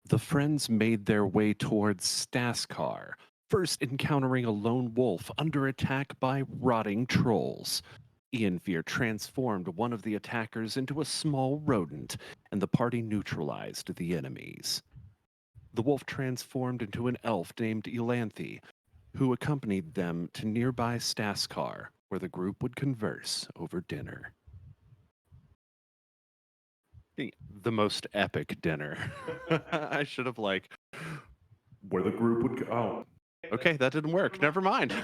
The friends made their way towards Staskar, first encountering a lone wolf under attack by rotting trolls. Ianfear transformed one of the attackers into a small rodent, and the party neutralized the enemies. The wolf transformed into an elf named Elanthe, who accompanied them to nearby Staskar, where the group would converse over dinner. The most epic dinner. I should have where the group would go. Oh, okay, that didn't work. Never mind.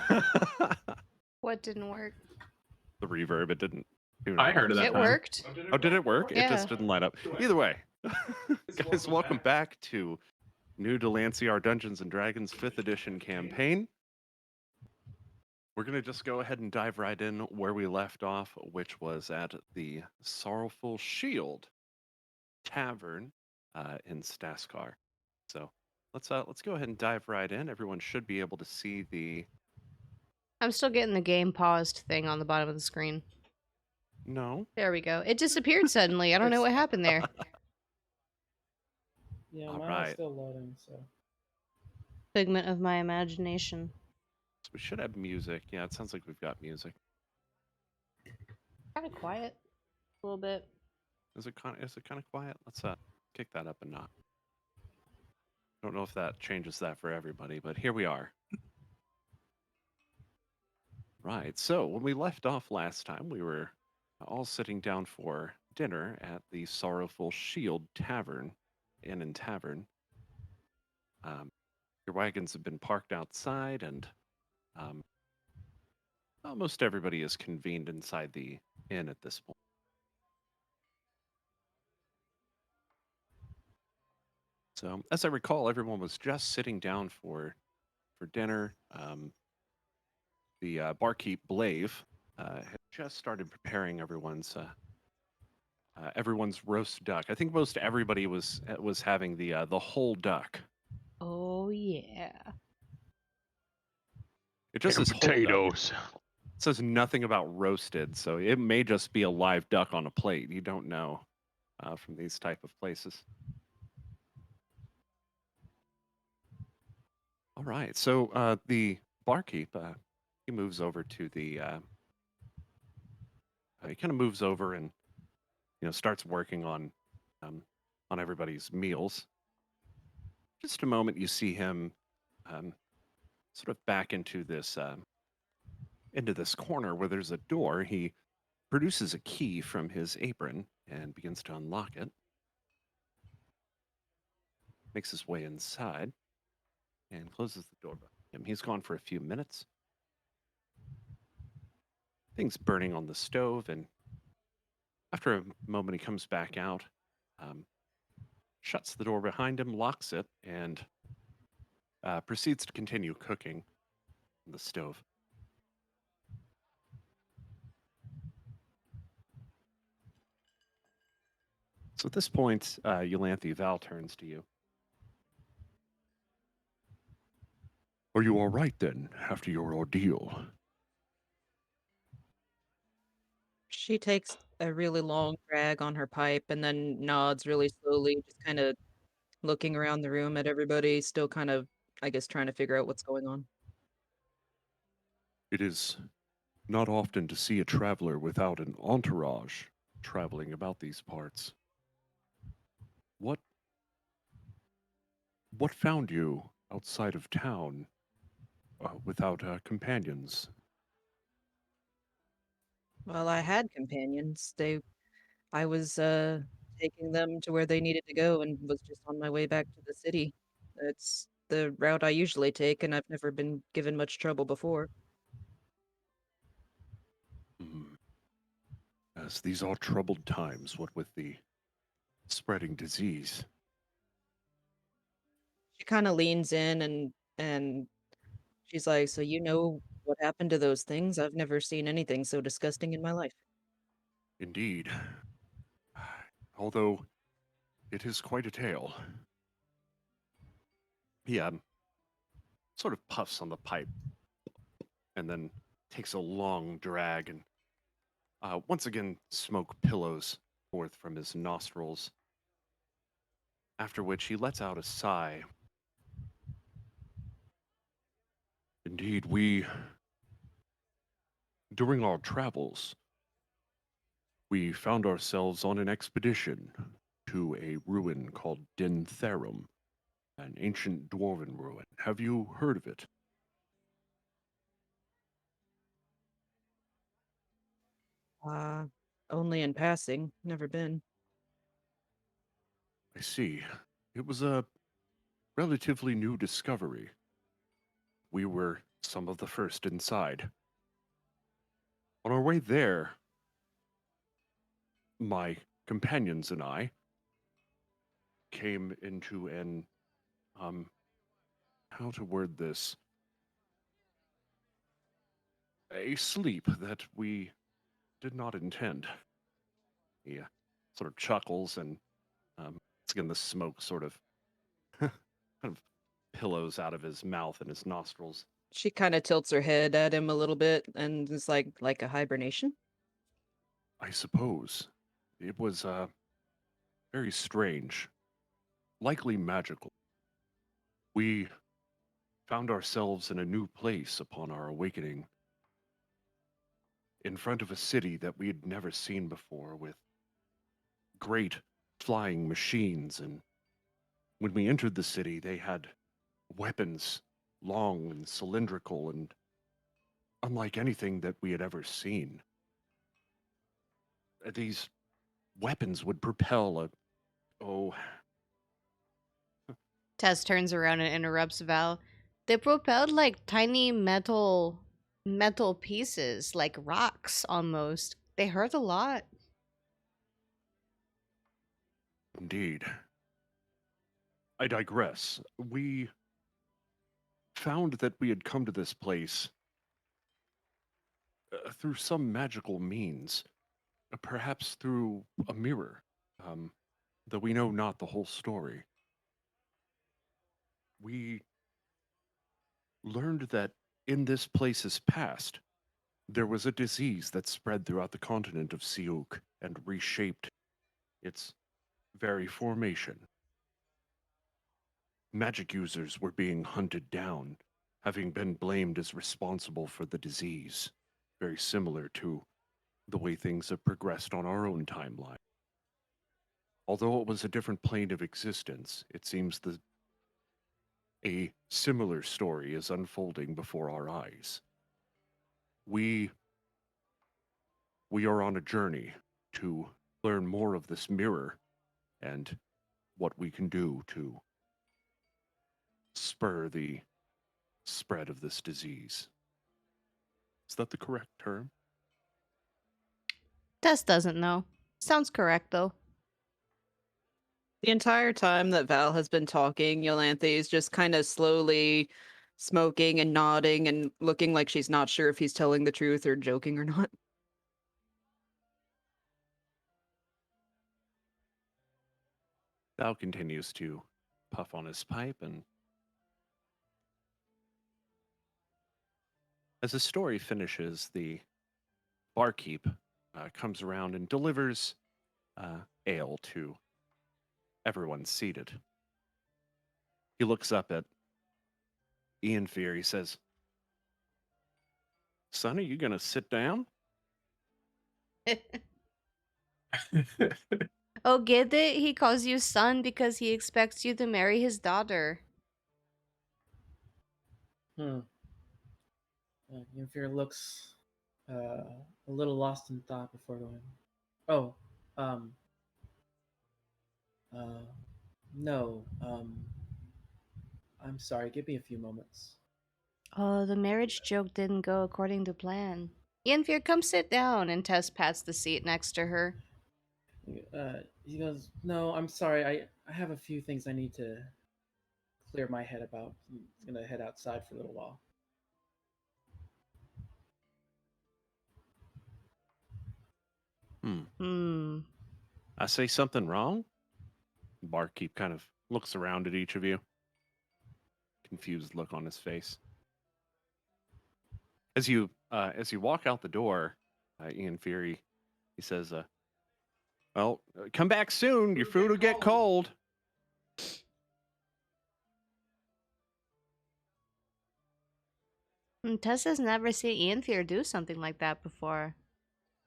What didn't work? The reverb, it didn't. I heard it that It time. worked. Oh, did it work? It Yeah. just didn't light up. Either way, guys, welcome back to New Dalancia, our Dungeons and Dragons 5th edition campaign. We're going to just go ahead and dive right in where we left off, which was at the Sorrowful Shield Tavern in Staskar. So let's go ahead and dive right in. Everyone should be able to see the. I'm still getting the game paused thing on the bottom of the screen. No. There we go. It disappeared suddenly. I don't know what happened there. Yeah, All mine right. is still loading, so. Figment of my imagination. So we should have music. Yeah, it sounds like we've got music. Kind of quiet. A little bit. Is it kind of quiet? Let's kick that up a notch. Don't know if that changes that for everybody, but here we are. Right. So when we left off last time, we were all sitting down for dinner at the Sorrowful Shield Inn and Tavern. Your wagons have been parked outside, and almost everybody is convened inside the inn at this point. So, as I recall, everyone was just sitting down for dinner. The barkeep Blave had just started preparing everyone's roast duck. I think most everybody was having the whole duck. Oh yeah. It just says potatoes. Whole duck. It says nothing about roasted, so it may just be a live duck on a plate. You don't know from these type of places. All right, so the barkeep he moves over to the. He kind of moves over and starts working on everybody's meals. Just a moment, you see him sort of back into this corner where there's a door. He produces a key from his apron and begins to unlock it. Makes his way inside and closes the door behind him. He's gone for a few minutes. Things burning on the stove, and after a moment, he comes back out, shuts the door behind him, locks it, and proceeds to continue cooking on the stove. So at this point, Yolanthe, Val turns to you. Are you all right then, after your ordeal? She takes a really long drag on her pipe and then nods really slowly, just kind of looking around the room at everybody, still kind of, I guess, trying to figure out what's going on. It is not often to see a traveler without an entourage traveling about these parts. What found you outside of town without companions? Well, I had companions. I was taking them to where they needed to go and was just on my way back to the city. It's the route I usually take, and I've never been given much trouble before. As these are troubled times, what with the spreading disease. She kind of leans in and she's like, "So you know what happened to those things? I've never seen anything so disgusting in my life." Indeed. Although it is quite a tale. He sort of puffs on the pipe and then takes a long drag, and once again smoke pillows forth from his nostrils. After which he lets out a sigh. Indeed, during our travels, we found ourselves on an expedition to a ruin called Din Therum, an ancient dwarven ruin. Have you heard of it? Uh, Only in passing. Never been. I see. It was a relatively new discovery. We were some of the first inside. On our way there, my companions and I came into an, how to word this, a sleep that we did not intend. He sort of chuckles and, again, the smoke sort of kind of pillows out of his mouth and his nostrils. She kind of tilts her head at him a little bit and is like a hibernation. I suppose it was very strange, likely magical. We found ourselves in a new place upon our awakening, in front of a city that we had never seen before, with great flying machines. And when we entered the city, they had weapons, long and cylindrical and unlike anything that we had ever seen. These weapons would propel oh, Tess turns around and interrupts Val. They propelled like tiny metal pieces, like rocks almost. They hurt a lot. indeed. I digress. We found that we had come to this place through some magical means, perhaps through a mirror, um, though we know not the whole story. We learned that in this place's past, there was a disease that spread throughout the continent of Siuk and reshaped its very formation. Magic users were being hunted down, having been blamed as responsible for the disease, very similar to the way things have progressed on our own timeline. Although it was a different plane of existence, it seems that a similar story is unfolding before our eyes. We are on a journey to learn more of this mirror and what we can do to spur the spread of this disease. Is that the correct term? Tess doesn't know. Sounds correct though. The entire time that Val has been talking, Yolanthe is just kind of slowly smoking and nodding and looking like she's not sure if he's telling the truth or joking or not. Thou continues to puff on his pipe, and as the story finishes, the barkeep comes around and delivers ale to everyone seated. He looks up at Ian Fear. He says, "Son, are you going to sit down?" Oh, get it? He calls you son because he expects you to marry his daughter. Hmm. Yinfir looks a little lost in thought before going. Oh, um, uh, no, I'm sorry. Give me a few moments. Oh, the marriage joke didn't go according to plan. Yenfir, come sit down, and Tess pats the seat next to her. He goes, no, I'm sorry. I have a few things I need to clear my head about. He's gonna head outside for a little while. Hmm. I say something wrong? Barkeep kind of looks around at each of you. Confused look on his face. As you walk out the door, Ian Fury, he says, "Well, come back soon. Your food will get cold." Tess has never seen Ianfear do something like that before.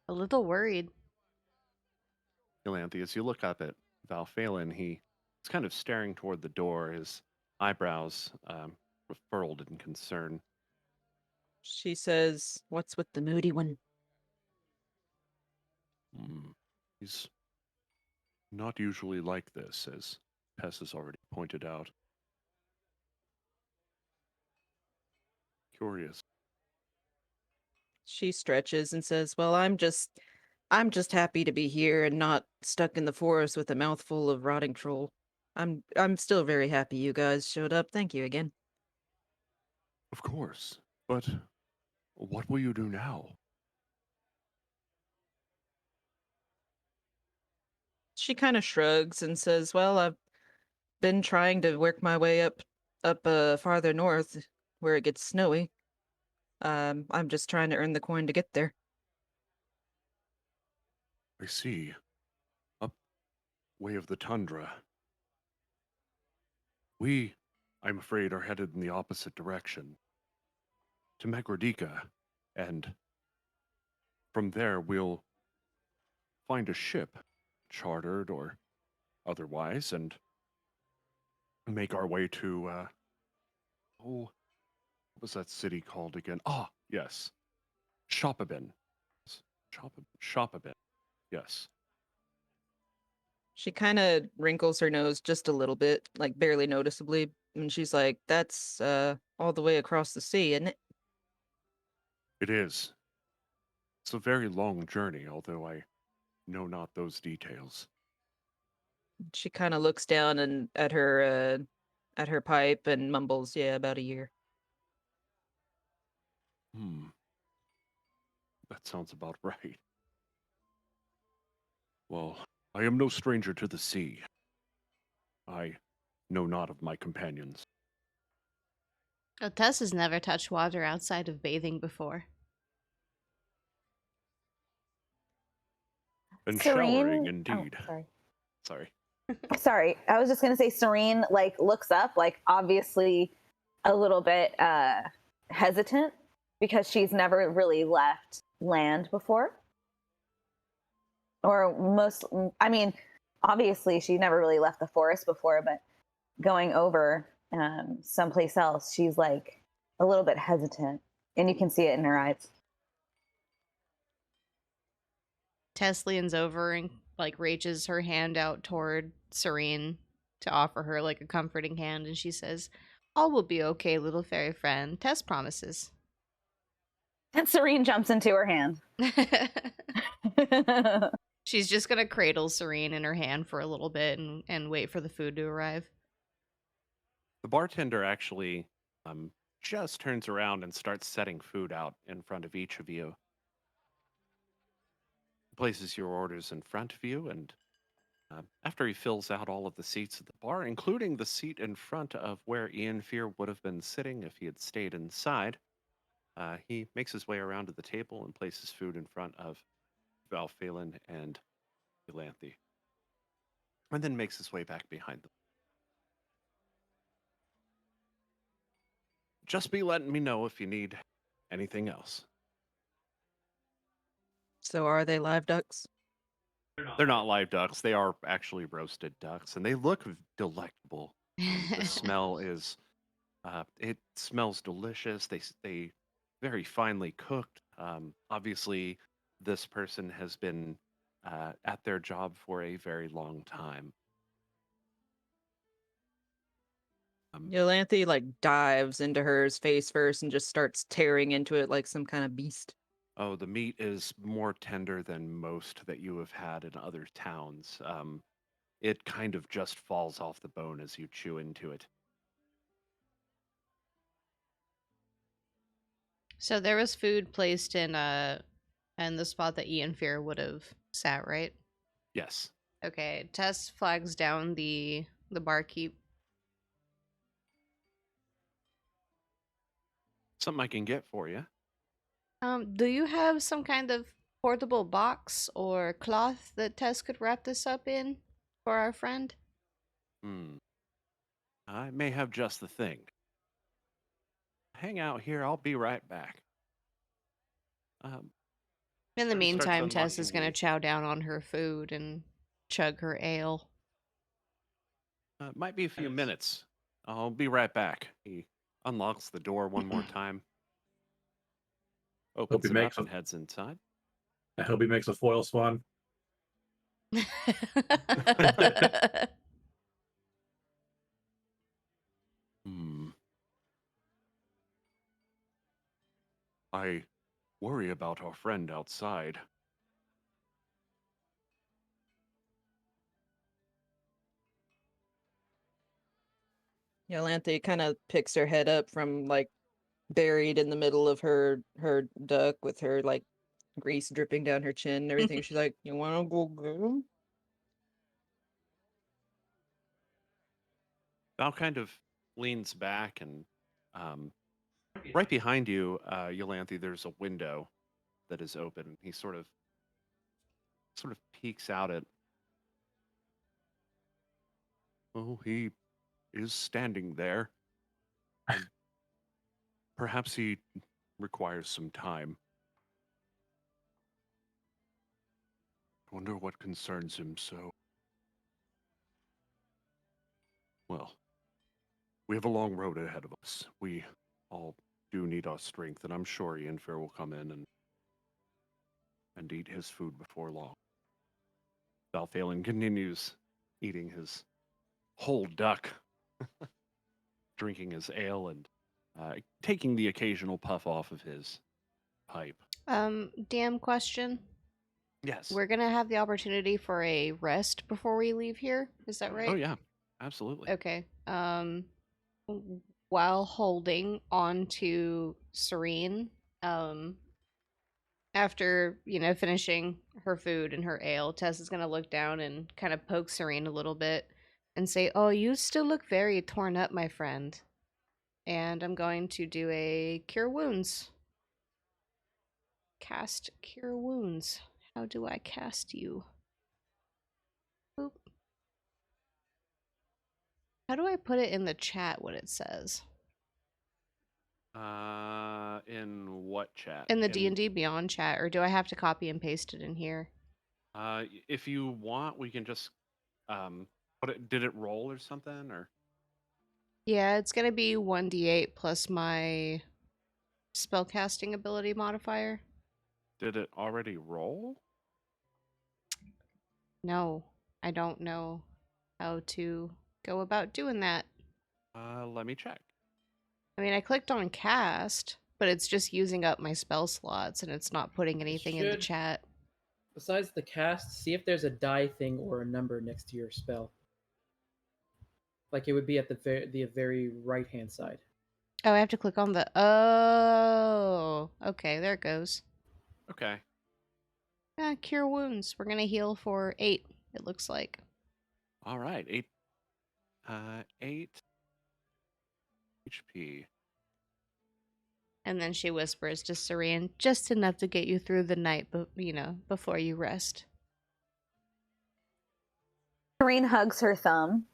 A little worried. Yolanthe, as you look up at Valphalin, he's kind of staring toward the door, his eyebrows furled in concern. She says, "What's with the moody one?" He's not usually like this, as Tess has already pointed out. Curious. She stretches and says, "Well, I'm just happy to be here and not stuck in the forest with a mouthful of rotting troll. I'm still very happy you guys showed up. Thank you again." Of course. But what will you do now? She kind of shrugs and says, "Well, I've been trying to work my way up farther north where it gets snowy. I'm just trying to earn the coin to get there." I see. Up way of the tundra. We, I'm afraid, are headed in the opposite direction. To Mekurdika, and from there we'll find a ship, chartered or otherwise, and make our way to, what was that city called again? Ah, yes. Shopabin. Shopabin. Yes. She kind of wrinkles her nose just a little bit, like barely noticeably, and she's like, "That's all the way across the sea, isn't it?" It is. It's a very long journey, although I know not those details. She kind of looks down and at her pipe and mumbles, "Yeah, about a year." Hmm. That sounds about right. Well, I am no stranger to the sea. I know not of my companions. Tess has never touched water outside of bathing before. And showering, Serene. Oh, indeed. sorry. Sorry. Sorry. I was just gonna say Serene like looks up, like obviously a little bit hesitant because she's never really left land before. Or most I mean, obviously she never really left the forest before, but going over someplace else, she's like a little bit hesitant. And you can see it in her eyes. Tess leans over and like reaches her hand out toward Serene to offer her like a comforting hand, and she says, "All will be okay, little fairy friend. Tess promises." And Serene jumps into her hand. She's just gonna cradle Serene in her hand for a little bit and wait for the food to arrive. The bartender actually just turns around and starts setting food out in front of each of you. Places your orders in front of you, and after he fills out all of the seats at the bar, including the seat in front of where Ianfear would have been sitting if he had stayed inside, he makes his way around to the table and places food in front of Valphalin and Yolanthe, and then makes his way back behind them. Just be letting me know if you need anything else. So are they live ducks? They're not live ducks. They are actually roasted ducks, and they look delectable. The smell is, it smells delicious. They very finely cooked. Obviously, this person has been at their job for a very long time. Yolanthe like dives into hers face first and just starts tearing into it like some kind of beast. Oh, the meat is more tender than most that you have had in other towns. It kind of just falls off the bone as you chew into it. So there was food placed in the spot that Ianfear would have sat, right? Yes. Okay. Tess flags down the barkeep. Something I can get for you. Do you have some kind of portable box or cloth that Tess could wrap this up in for our friend? I may have just the thing. hang out here. I'll be right back. Um, In the Drew starts meantime, Tess is unlocking going to the. chow down on her food and chug her ale. Might be a few Nice. minutes. I'll be right back. He unlocks the door one more time, opens he it makes up, and a- heads inside. I hope he makes a foil swan. Hmm. I worry about our friend outside. Yolanthe kind of picks her head up from like buried in the middle of her duck with her like grease dripping down her chin and everything. She's like, "You want to go get him?" Val kind of leans back and right behind you, Yolanthe, there's a window that is open. He sort of peeks out at. Oh, he is standing there. Perhaps he requires some time. I wonder what concerns him so. Well, we have a long road ahead of us. We all do need our strength, and I'm sure Ianfair will come in and eat his food before long. Valthalen continues eating his whole duck, drinking his ale, and taking the occasional puff off of his pipe. DM question. Yes. We're going to have the opportunity for a rest before we leave here. Is that right? Oh, yeah. Absolutely. Okay. While holding on to Cyrene, after, finishing her food and her ale, Tess is going to look down and kind of poke Cyrene a little bit and say, "Oh, you still look very torn up, my friend." And I'm going to do a Cure Wounds. Cast Cure Wounds. How do I cast you? Boop. How do I put it in the chat what it says? In what chat? In the D&D Beyond chat, or do I have to copy and paste it in here? If you want, we can just did it roll or something, or Yeah, it's gonna be 1d8 plus my spellcasting ability modifier. did it already roll? No, I don't know how to go about doing that. Let me check. I mean, I clicked on cast, but it's just using up my spell slots and it's not putting anything in the should- chat. Besides the cast, see if there's a die thing or a number next to your spell. Like it would be at the very right hand side. Oh, I have to click on the. Oh, okay, there it goes. Okay. Cure wounds. We're gonna heal for 8. It looks like. All right. 8 HP. And then she whispers to Cyrene, "Just enough to get you through the night, but before you rest." Serene hugs her thumb.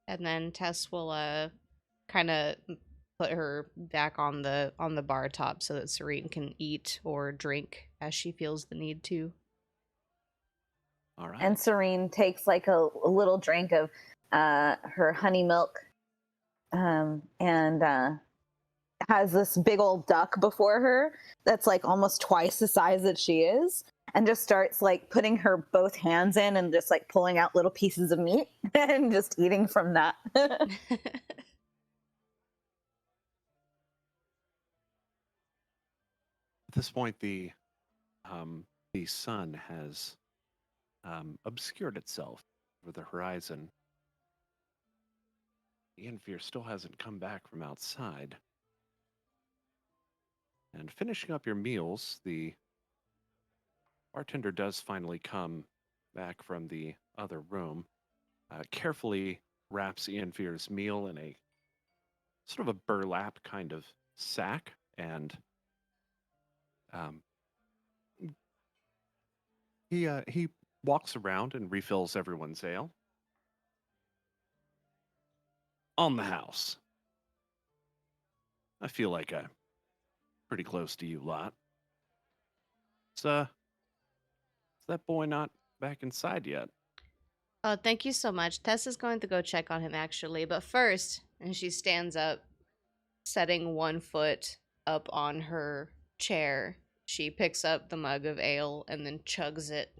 And then Tess will kind of put her back on the bar top so that Cyrene can eat or drink as she feels the need to. All right. And Serene takes like a little drink of her honey milk and has this big old duck before her that's like almost twice the size that she is, and just starts like putting her both hands in and just like pulling out little pieces of meat and just eating from that. At this point, the sun has obscured itself over the horizon. Ianfair still hasn't come back from outside. And finishing up your meals, the bartender does finally come back from the other room, carefully wraps Ianfair's meal in a sort of a burlap kind of sack, and he walks around and refills everyone's ale. On the house. I feel like I'm pretty close to you lot. Is that boy not back inside yet? Oh, thank you so much. Tessa's going to go check on him actually, but first, and she stands up, setting one foot up on her chair. She picks up the mug of ale and then chugs it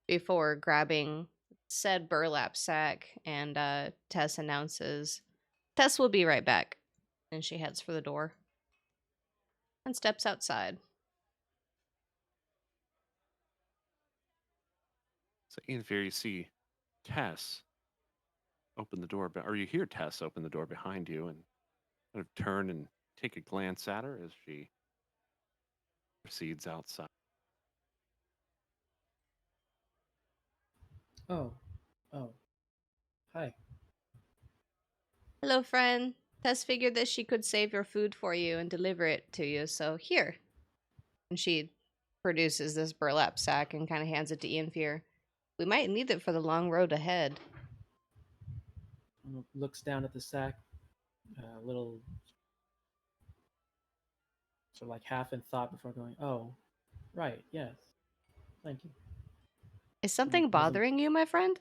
before grabbing said burlap sack, and Tess announces, Tess will be right back. And she heads for the door and steps outside. So in fear, you see Tess open the door, or you hear Tess open the door behind you and kind of turn and take a glance at her as she proceeds outside. Oh, oh, hi. Hello, friend. Tess figured that she could save your food for you and deliver it to you, so here. And she produces this burlap sack and kind of hands it to Ian Fear. We might need it for the long road ahead. Looks down at the sack, a little sort of like half in thought before going, "Oh, right, yes, thank you." Is something Doesn't bothering you, my friend?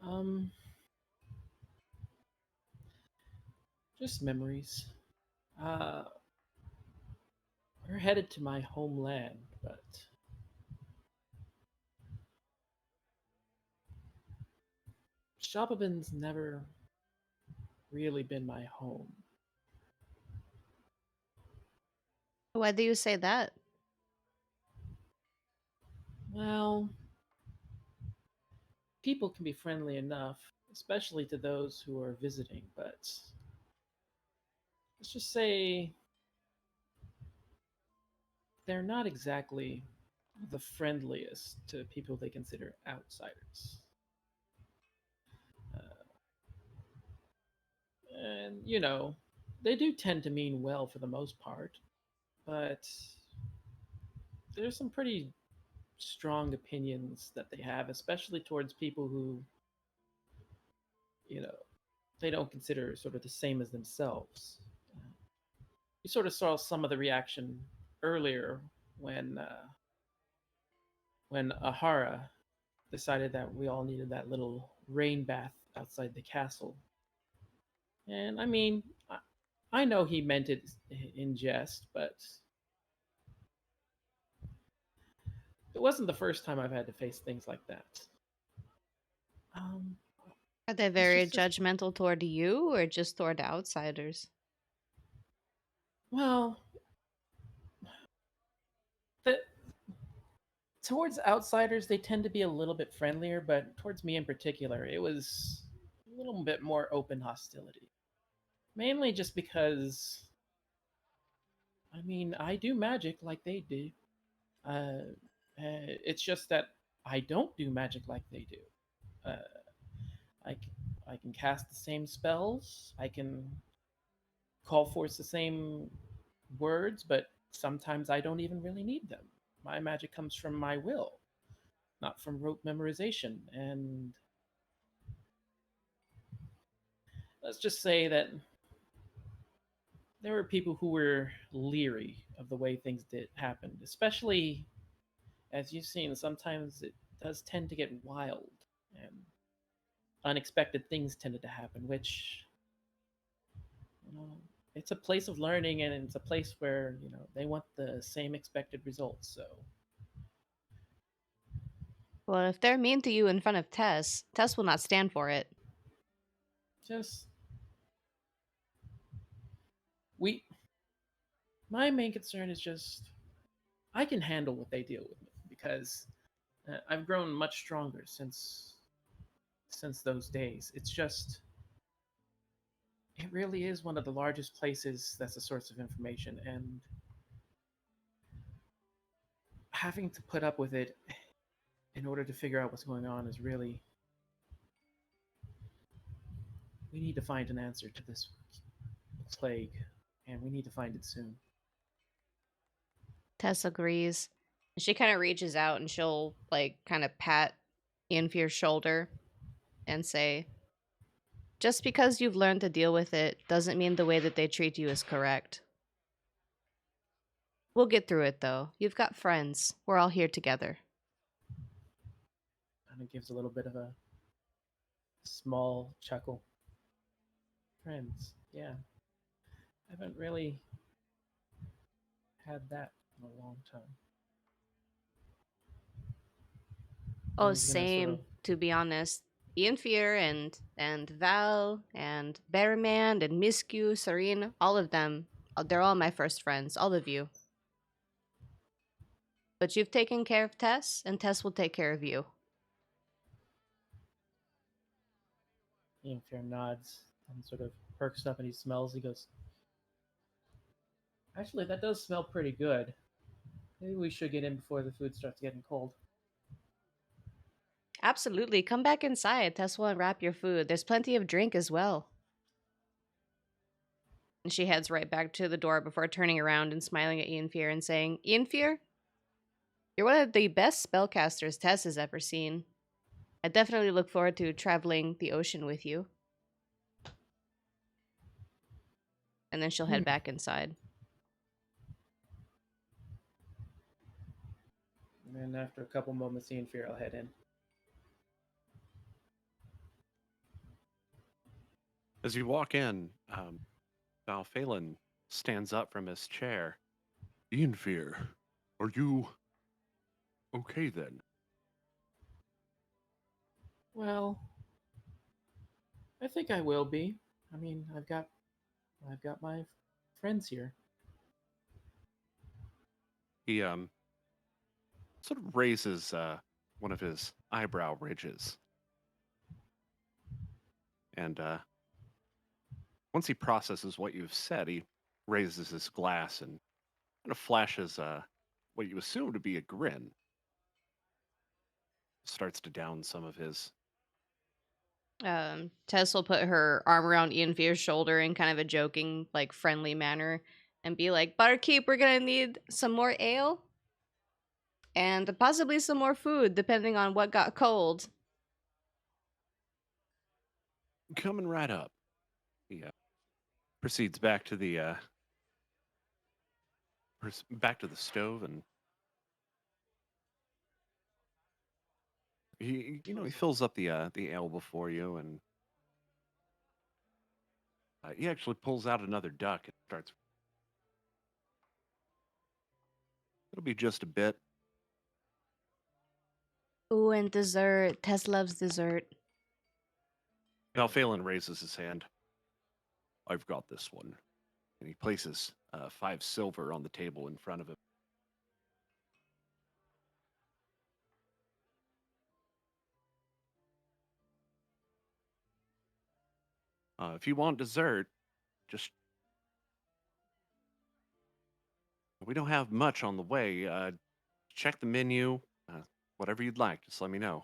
um just memories. Uh, we're headed to my homeland, but Shopabin's never really been my home. Why do you say that? Well, people can be friendly enough, especially to those who are visiting, but let's just say they're not exactly the friendliest to people they consider outsiders. And, they do tend to mean well for the most part, but there's some pretty strong opinions that they have, especially towards people who, you know, they don't consider sort of the same as themselves. You sort of saw some of the reaction earlier when Ahara decided that we all needed that little rain bath outside the castle. And I mean, I know he meant it in jest, but it wasn't the first time I've had to face things like that. Um, Are they it's very just judgmental toward you or just toward outsiders? well, the, towards outsiders they tend to be a little bit friendlier, but towards me in particular, it was a little bit more open hostility. Mainly just because, I mean, I do magic like they do. It's just that I don't do magic like they do. Uh, I can cast the same spells. I can call forth the same words, but sometimes I don't even really need them. My magic comes from my will, not from rote memorization. And let's just say that there were people who were leery of the way things did happen, especially as you've seen. Sometimes it does tend to get wild, and unexpected things tended to happen, which you know, it's a place of learning, and it's a place where they want the same expected results. So Well, if they're mean to you in front of Tess, Tess will not stand for it. just we my main concern is just I can handle what they deal with me because I've grown much stronger since those days. It's just it really is one of the largest places that's a source of information, and having to put up with it in order to figure out what's going on is really we need to find an answer to this plague, and we need to find it soon. Tess agrees. She kind of reaches out and she'll like kind of pat Ian Fear's shoulder and say, Just because you've learned to deal with it doesn't mean the way that they treat you is correct. We'll get through it, though. You've got friends. We're all here together. Kind of gives a little bit of a small chuckle. Friends, yeah. I haven't really had that in a long time. Oh, He's gonna same, sort of, to be honest. Ianfir and Val and Barrowman and Misku, Cyrene, all of them. They're all my first friends, all of you. But you've taken care of Tess, and Tess will take care of you. Fair nods and sort of perks up and he smells. He goes, actually, that does smell pretty good. Maybe we should get in before the food starts getting cold. Absolutely. Come back inside. Tess will unwrap your food. There's plenty of drink as well. And she heads right back to the door before turning around and smiling at Ianfir and saying, Ianfir, you're one of the best spellcasters Tess has ever seen. I definitely look forward to traveling the ocean with you. And then she'll head back inside. And then after a couple moments, Fear will head in. As you walk in, Balphalin stands up from his chair. Ianfir, are you okay then? Well, I think I will be. I mean, I've got my friends here. He sort of raises one of his eyebrow ridges. And once he processes what you've said, he raises his glass and kind of flashes what you assume to be a grin. Starts to down some of his. Tess will put her arm around Ianfir's shoulder in kind of a joking, like, friendly manner and be like, Barkeep, we're gonna need some more ale and possibly some more food, depending on what got cold. Coming right up. He proceeds back to the stove, and he fills up the ale before you, and he actually pulls out another duck and starts. It'll be just a bit. Ooh, and dessert. Tess loves dessert. Balphalin raises his hand. I've got this one. And he places 5 silver on the table in front of him. If you want dessert, just... We don't have much on the way. Check the menu. Whatever you'd like, just let me know.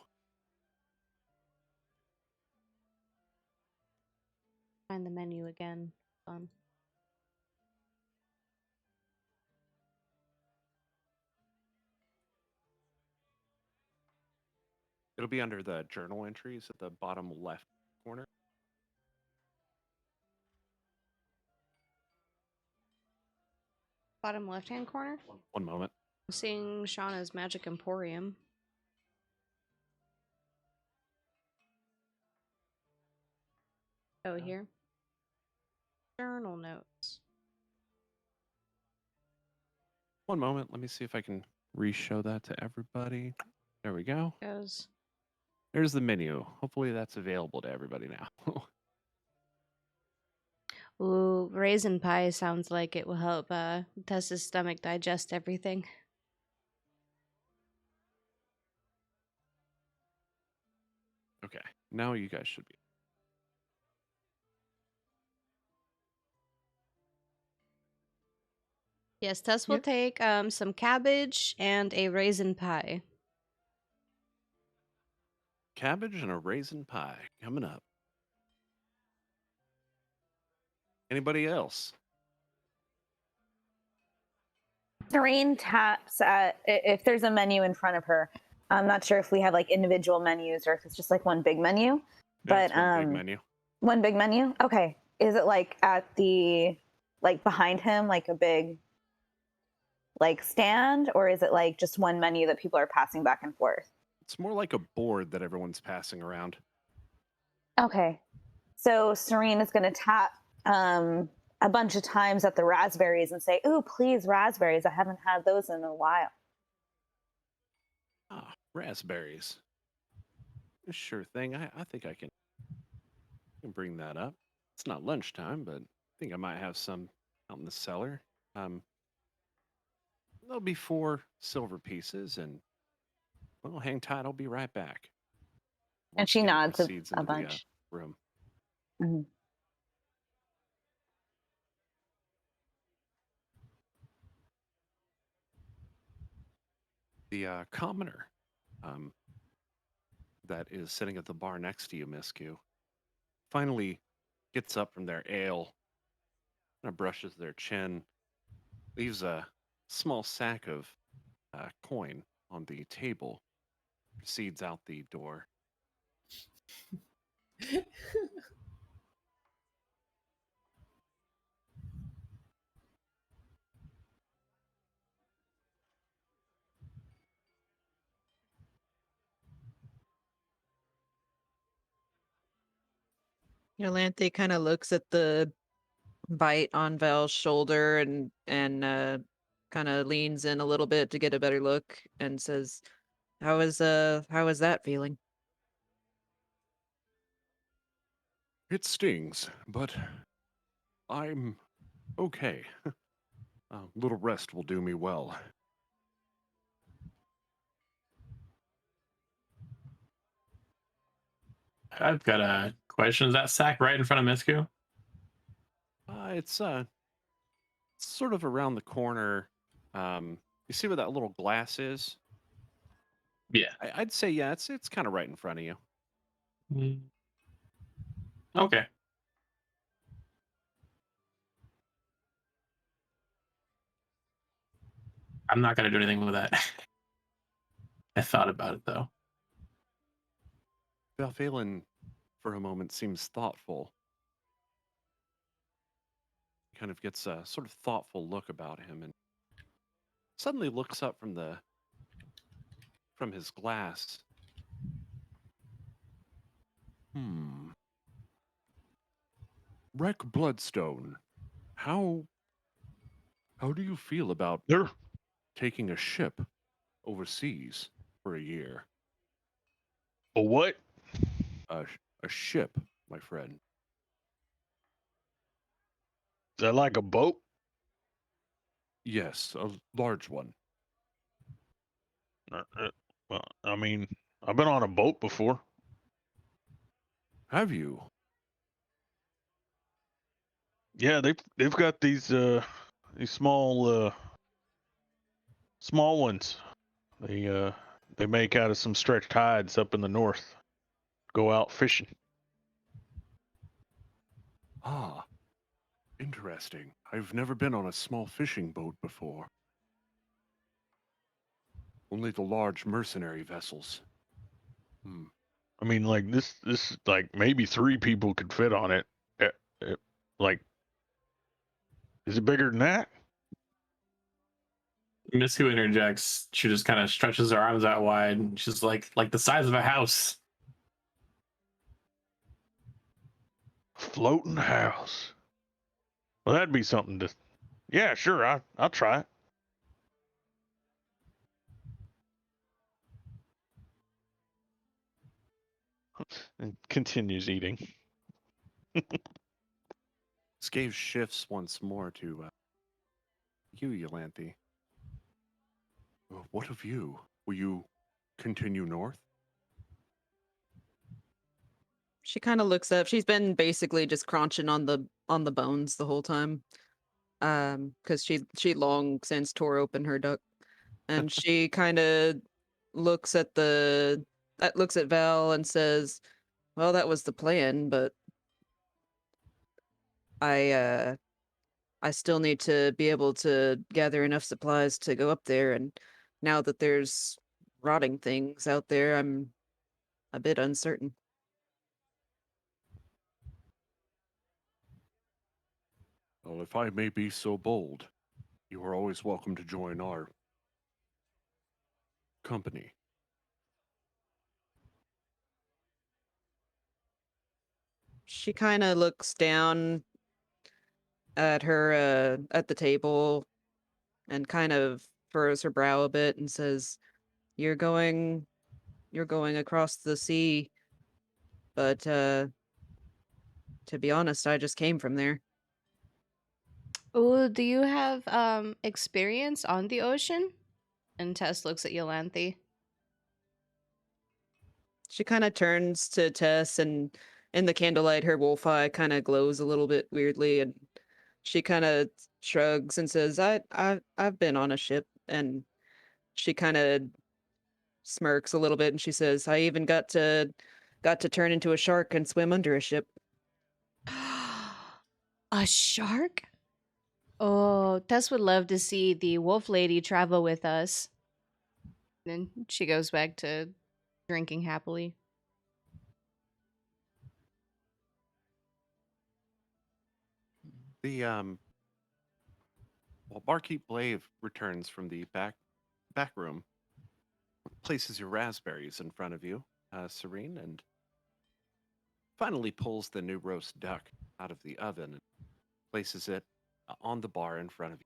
Find the menu again. Fun. It'll be under the journal entries at the bottom left corner. Bottom left-hand corner? One moment. I'm seeing Shauna's Magic Emporium. Oh, here. Journal notes. One moment. Let me see if I can re-show that to everybody. There we go. Goes. There's the menu. Hopefully that's available to everybody now. Ooh, raisin pie sounds like it will help Tessa's stomach digest everything. Okay. Now you guys should be. Yes, Tess will take some cabbage and a raisin pie. Cabbage and a raisin pie coming up. Anybody else? Cyrene taps at if there's a menu in front of her. I'm not sure if we have like individual menus or if it's just like one big menu. Yeah, But it's one big menu. One big menu? Okay. Is it like at the, like behind him, like a big, like stand? Or is it like just one menu that people are passing back and forth? It's more like a board that everyone's passing around. Okay. So Cyrene is going to tap a bunch of times at the raspberries and say, "Ooh, please, raspberries. I haven't had those in a while." Ah, raspberries. Sure thing. I think I can bring that up. It's not lunchtime, but I think I might have some out in the cellar. There'll be 4 silver pieces, and well, hang tight. I'll be right back. And Once she again, nods proceeds a into the bunch. room. Mhm. The commoner that is sitting at the bar next to you, Misku, finally gets up from their ale, kind of brushes their chin, leaves a small sack of coin on the table, proceeds out the door. Yolanthe kind of looks at the bite on Val's shoulder and kind of leans in a little bit to get a better look and says, how is that feeling?" It stings, but I'm okay. A little rest will do me well. I've got a question. Is that sack right in front of Misku? It's sort of around the corner. You see where that little glass is? Yeah. I'd say yeah, it's kind of right in front of you. Mm. Okay. I'm not gonna do anything with that. I thought about it though. Balphalin, for a moment, seems thoughtful. Kind of gets a sort of thoughtful look about him, and suddenly looks up from his glass. Wreck Bloodstone. How do you feel about There. taking a ship overseas for a year? A what? A ship, my friend. Is that like a boat? Yes, a large one. Well, I mean, I've been on a boat before. Have you? Yeah, they've got these small ones. They make out of some stretched hides up in the north. Go out fishing. Ah, interesting. I've never been on a small fishing boat before. Only the large mercenary vessels. I mean, like this like maybe 3 people could fit on it. Like, is it bigger than that? Misku interjects. She just kind of stretches her arms out wide. And she's like the size of a house. Floating house. Well, that'd be something to. Yeah, sure. I'll try it. And continues eating. This gaze shifts once more to you, Yolanthe. What of you? Will you continue north? She kind of looks up. She's been basically just crunching on the bones the whole time. Because she long since tore open her duck, and she kind of looks at looks at Val and says, "Well, that was the plan, but I I still need to be able to gather enough supplies to go up there, and now that there's rotting things out there, I'm a bit uncertain." Well, if I may be so bold, you are always welcome to join our company. She kind of looks down at her at the table and kind of furrows her brow a bit and says, "You're going across the sea, but to be honest, I just came from there." Oh, do you have experience on the ocean? And Tess looks at Yolanthe. She kind of turns to Tess, and in the candlelight, her wolf eye kind of glows a little bit weirdly, and she kind of shrugs and says, I've been on a ship," and she kind of smirks a little bit, and she says, "I even got to turn into a shark and swim under a ship." A shark? Oh, Tess would love to see the wolf lady travel with us. Then she goes back to drinking happily. The While Barkeep Blave returns from the back room, places your raspberries in front of you, Cyrene, and finally pulls the new roast duck out of the oven and places it on the bar in front of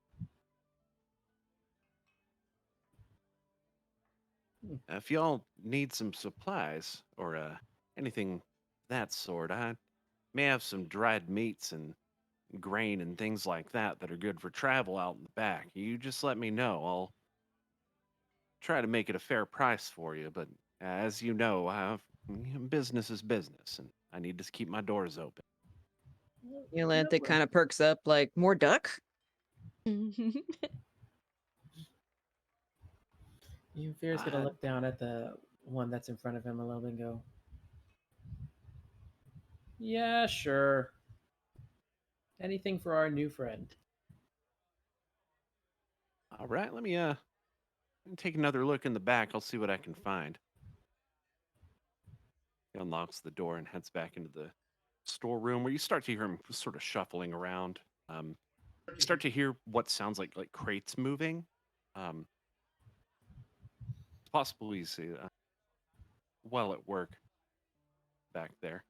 you. If y'all need some supplies or anything that sort, I may have some dried meats and grain and things like that are good for travel out in the back. You just let me know. I'll try to make it a fair price for you, but as you know, business is business, and I need to keep my doors open. Yolanthe kind of perks up, like, "More duck?" Fear's gonna look down at the one that's in front of him a little bit and go, "Yeah, sure. Anything for our new friend." All right, let me take another look in the back. I'll see what I can find. He unlocks the door and heads back into the storeroom where you start to hear him sort of shuffling around. You start to hear what sounds like crates moving. It's possible he's well at work back there.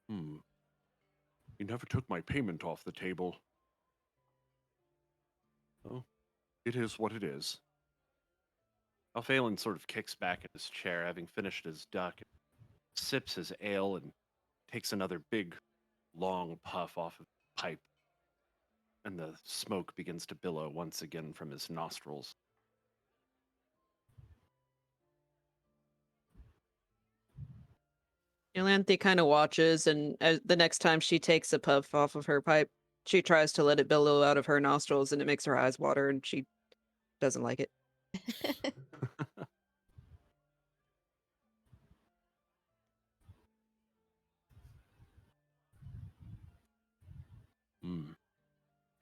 You never took my payment off the table. Oh, it is what it is. Alphalin sort of kicks back in his chair, having finished his duck, sips his ale, and takes another big, long puff off of the pipe. And the smoke begins to billow once again from his nostrils. Yolanthe kind of watches, and the next time she takes a puff off of her pipe, she tries to let it billow out of her nostrils, and it makes her eyes water, and she doesn't like it.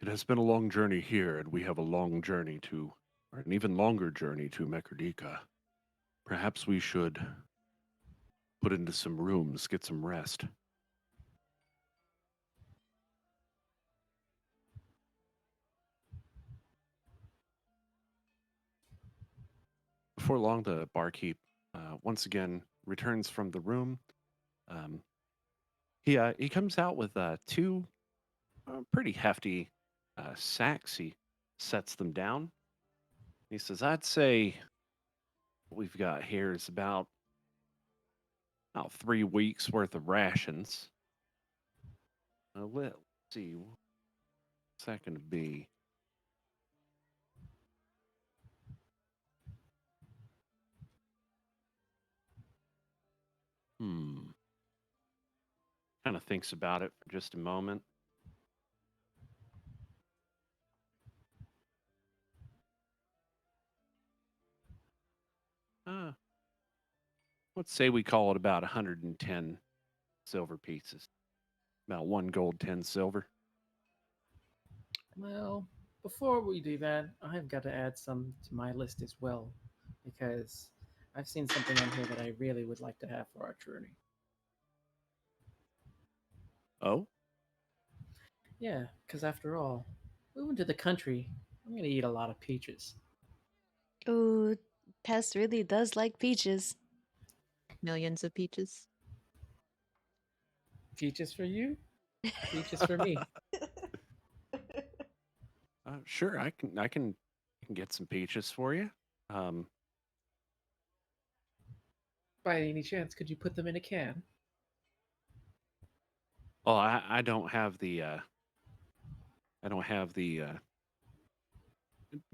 It has been a long journey here, and we have a long journey to, or an even longer journey to Mekurdika. Perhaps we should put into some rooms, get some rest. Before long, the barkeep once again returns from the room. Um, he comes out with two pretty hefty sacks. He sets them down. He says, "I'd say what we've got here is about 3 weeks worth of rations. Let's see, what's that going to be? Hmm." Kind of thinks about it for just a moment. Uh, let's say we call it about 110 silver pieces. About 1 gold, 10 silver. Well, before we do that, I've got to add some to my list as well, because I've seen something on here that I really would like to have for our journey. Oh, Yeah, because after all, moving to the country, I'm gonna eat a lot of peaches. Ooh, Tess really does like peaches. Millions of peaches. Peaches for you, peaches for me. sure. I can get some peaches for you. Um, By any chance, could you put them in a can? well, I don't have the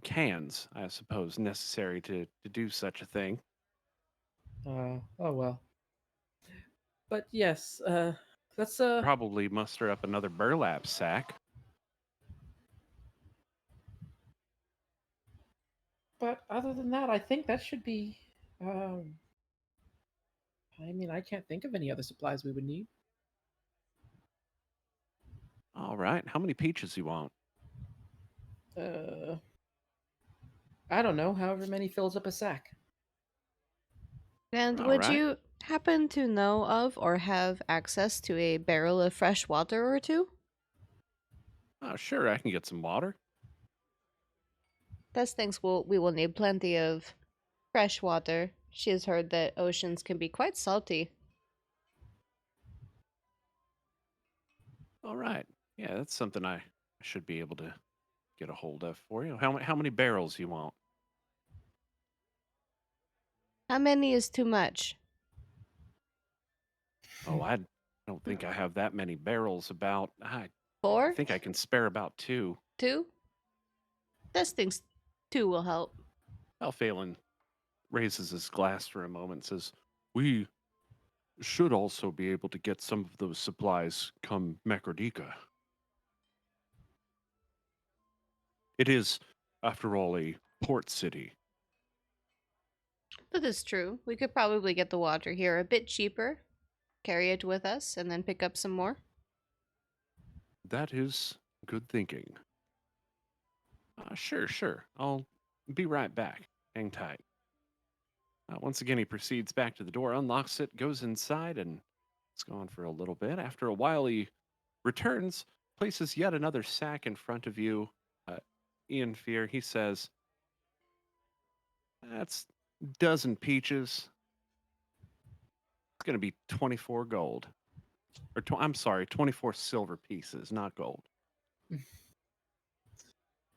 cans, I suppose, necessary to do such a thing. Oh well. But yes, let's Probably muster up another burlap sack. But other than that, I think that should be. Um, I mean, I can't think of any other supplies we would need. All right. How many peaches you want? Uh, I don't know. However many fills up a sack. And All would right. you happen to know of or have access to a barrel of fresh water or two? Sure, I can get some water. Tess thinks we will need plenty of fresh water. She has heard that oceans can be quite salty. All right. Yeah, that's something I should be able to get a hold of for you. How many barrels you want? How many is too much? Oh, I don't think I have that many barrels about. I 4? think I can spare about 2. 2? Tess thinks 2 will help. Well, Phelan raises his glass for a moment and says, "We should also be able to get some of those supplies come Mekurdika. It is, after all, a port city." That is true. We could probably get the water here a bit cheaper, carry it with us, and then pick up some more. That is good thinking. Sure. I'll be right back. Hang tight. Once again, he proceeds back to the door, unlocks it, goes inside, and it's gone for a little bit. After a while, he returns, places yet another sack in front of you. Ian Fear, he says, "That's a dozen peaches. It's going to be 24 gold. Or, I'm sorry, 24 silver pieces, not gold."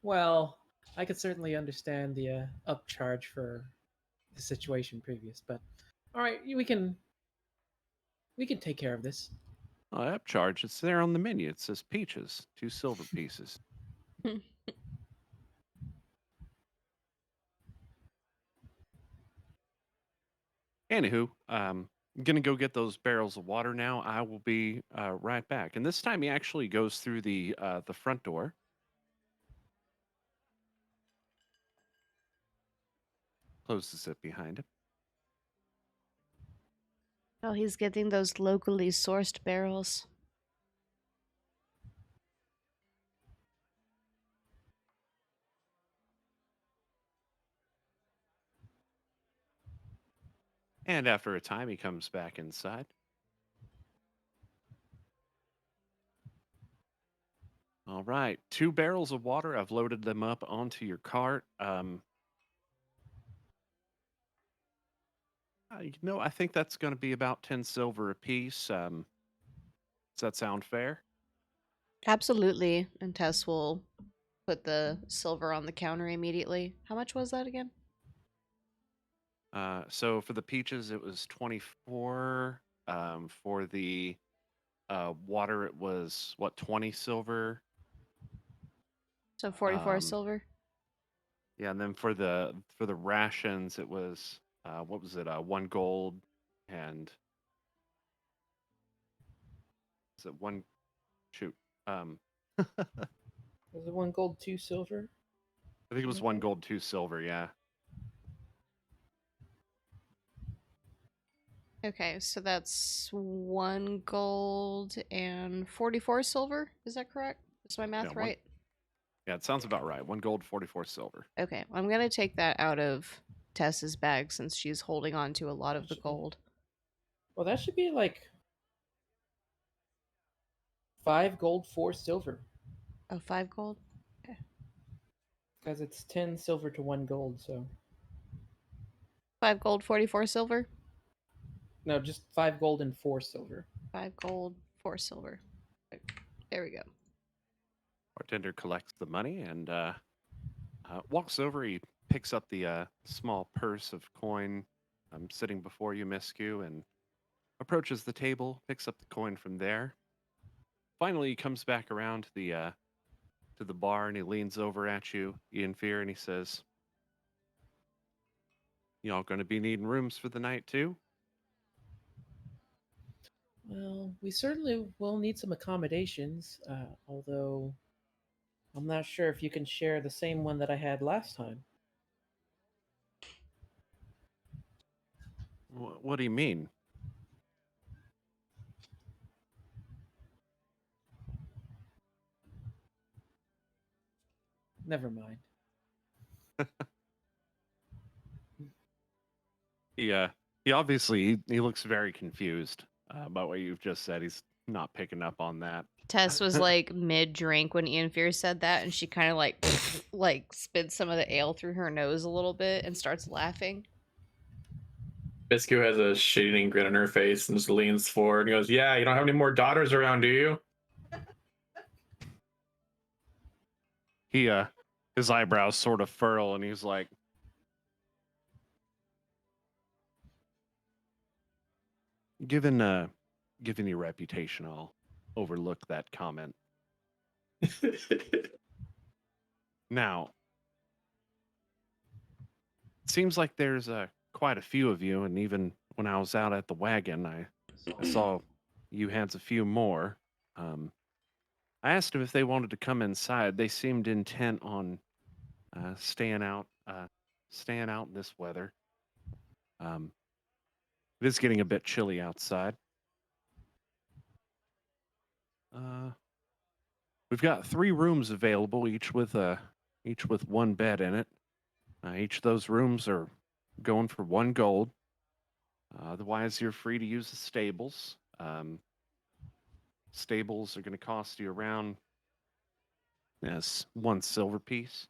Well, I could certainly understand the upcharge for the situation previous, but all right, we can take care of this. Upcharge, it's there on the menu. It says peaches, 2 silver pieces. Anywho, I'm gonna go get those barrels of water now. I will be right back. And this time he actually goes through the front door, closes it behind him. Oh, he's getting those locally sourced barrels. And after a time, he comes back inside. All right, 2 barrels of water. I've loaded them up onto your cart. I think that's going to be about 10 silver apiece. Does that sound fair? Absolutely. And Tess will put the silver on the counter immediately. How much was that again? So for the peaches, it was 24. For the water, it was what, 20 silver. So 44 Um, silver. Yeah, and then for the rations, it was what was it? 1 gold, and is it one? Shoot, I Was it 1 gold, 2 silver? think it was 1 gold, 2 silver. Yeah. Okay, so that's 1 gold and 44 silver. Is that correct? Is my math one- right? Yeah, it sounds about right. 1 gold, 44 silver. Okay, I'm gonna take that out of Tess's bag since she's holding on to a lot of the Should be- gold. Well, that should be like 5 gold, 4 silver. Oh, 5 gold? Because it's 10 silver to 1 gold, so. 5 gold, 44 silver? No, just 5 gold and 4 silver. 5 gold, 4 silver. There we go. Bartender collects the money and walks over. He picks up the small purse of coin sitting before you, Misku, and approaches the table, picks up the coin from there. Finally, he comes back around to the bar and he leans over at you, Ian Fear, and he says, "Y'all going to be needing rooms for the night too?" Well, we certainly will need some accommodations, although I'm not sure if you can share the same one that I had last time. What do you mean? Never mind. He obviously he looks very confused about what you've just said. He's not picking up on that. Tess was like mid drink when Ian Fear said that, and she kind of like spits some of the ale through her nose a little bit and starts laughing. Misku has a shading grin on her face and just leans forward and goes, "Yeah, you don't have any more daughters around, do you?" He his eyebrows sort of furl and he's like, given your reputation, I'll overlook that comment. Now, it seems like there's quite a few of you, and even when I was out at the wagon, I saw you had a few more. I asked them if they wanted to come inside. They seemed intent on staying out in this weather. It is getting a bit chilly outside. We've got 3 rooms available, each with one bed in it. Each of those rooms are going for 1 gold. Otherwise, you're free to use the stables. Stables are going to cost you around 1 silver piece.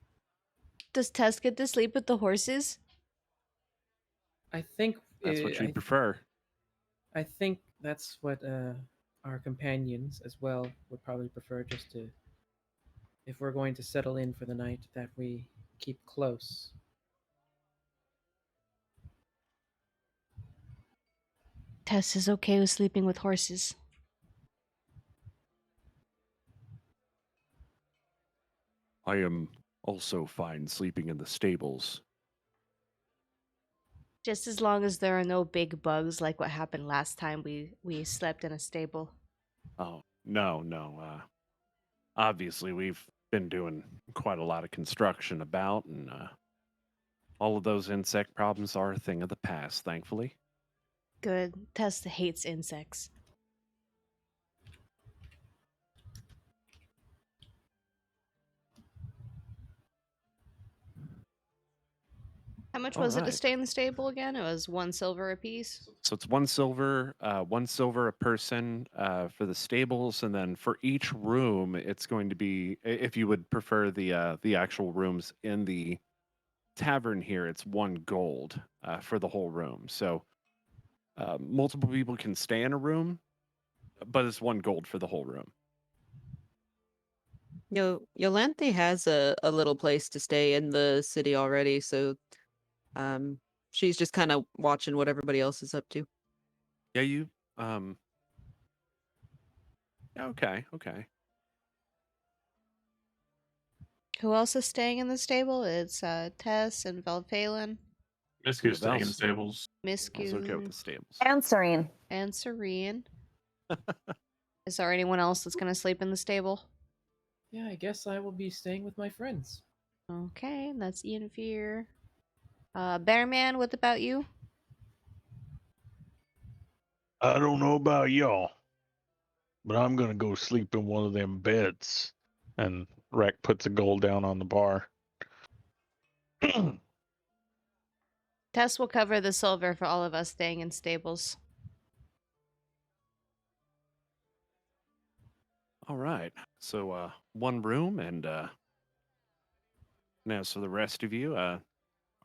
Does Tess get to sleep with the horses? I think That's what you prefer. I think that's what our companions as well would probably prefer, just to, if we're going to settle in for the night, that we keep close. Tess is okay with sleeping with horses. I am also fine sleeping in the stables. Just as long as there are no big bugs like what happened last time we slept in a stable. Oh, no. Obviously, we've been doing quite a lot of construction about, and all of those insect problems are a thing of the past, thankfully. Good. Tess hates insects. How much All was it to right. stay in the stable again? It was 1 silver apiece. So it's 1 silver, 1 silver a person for the stables, and then for each room, it's going to be, if you would prefer the actual rooms in the tavern here, it's 1 gold for the whole room. So multiple people can stay in a room, but it's 1 gold for the whole room. Yolanthe has a little place to stay in the city already, so she's just kind of watching what everybody else is up to. Yeah, you okay. Who else is staying in the stable? It's Tess and Velphalin, Misku's staying in the stables. I was okay with Misku, the stables. And Cyrene. and Cyrene. Is there anyone else that's going to sleep in the stable? Yeah, I guess I will be staying with my friends. Okay, that's Ian Fear. Bearman, what about you? I don't know about y'all, but I'm gonna go sleep in one of them beds. And Rack puts a gold down on the bar. Tess will cover the silver for all of us staying in stables. All right. So one room, and now so the rest of you, our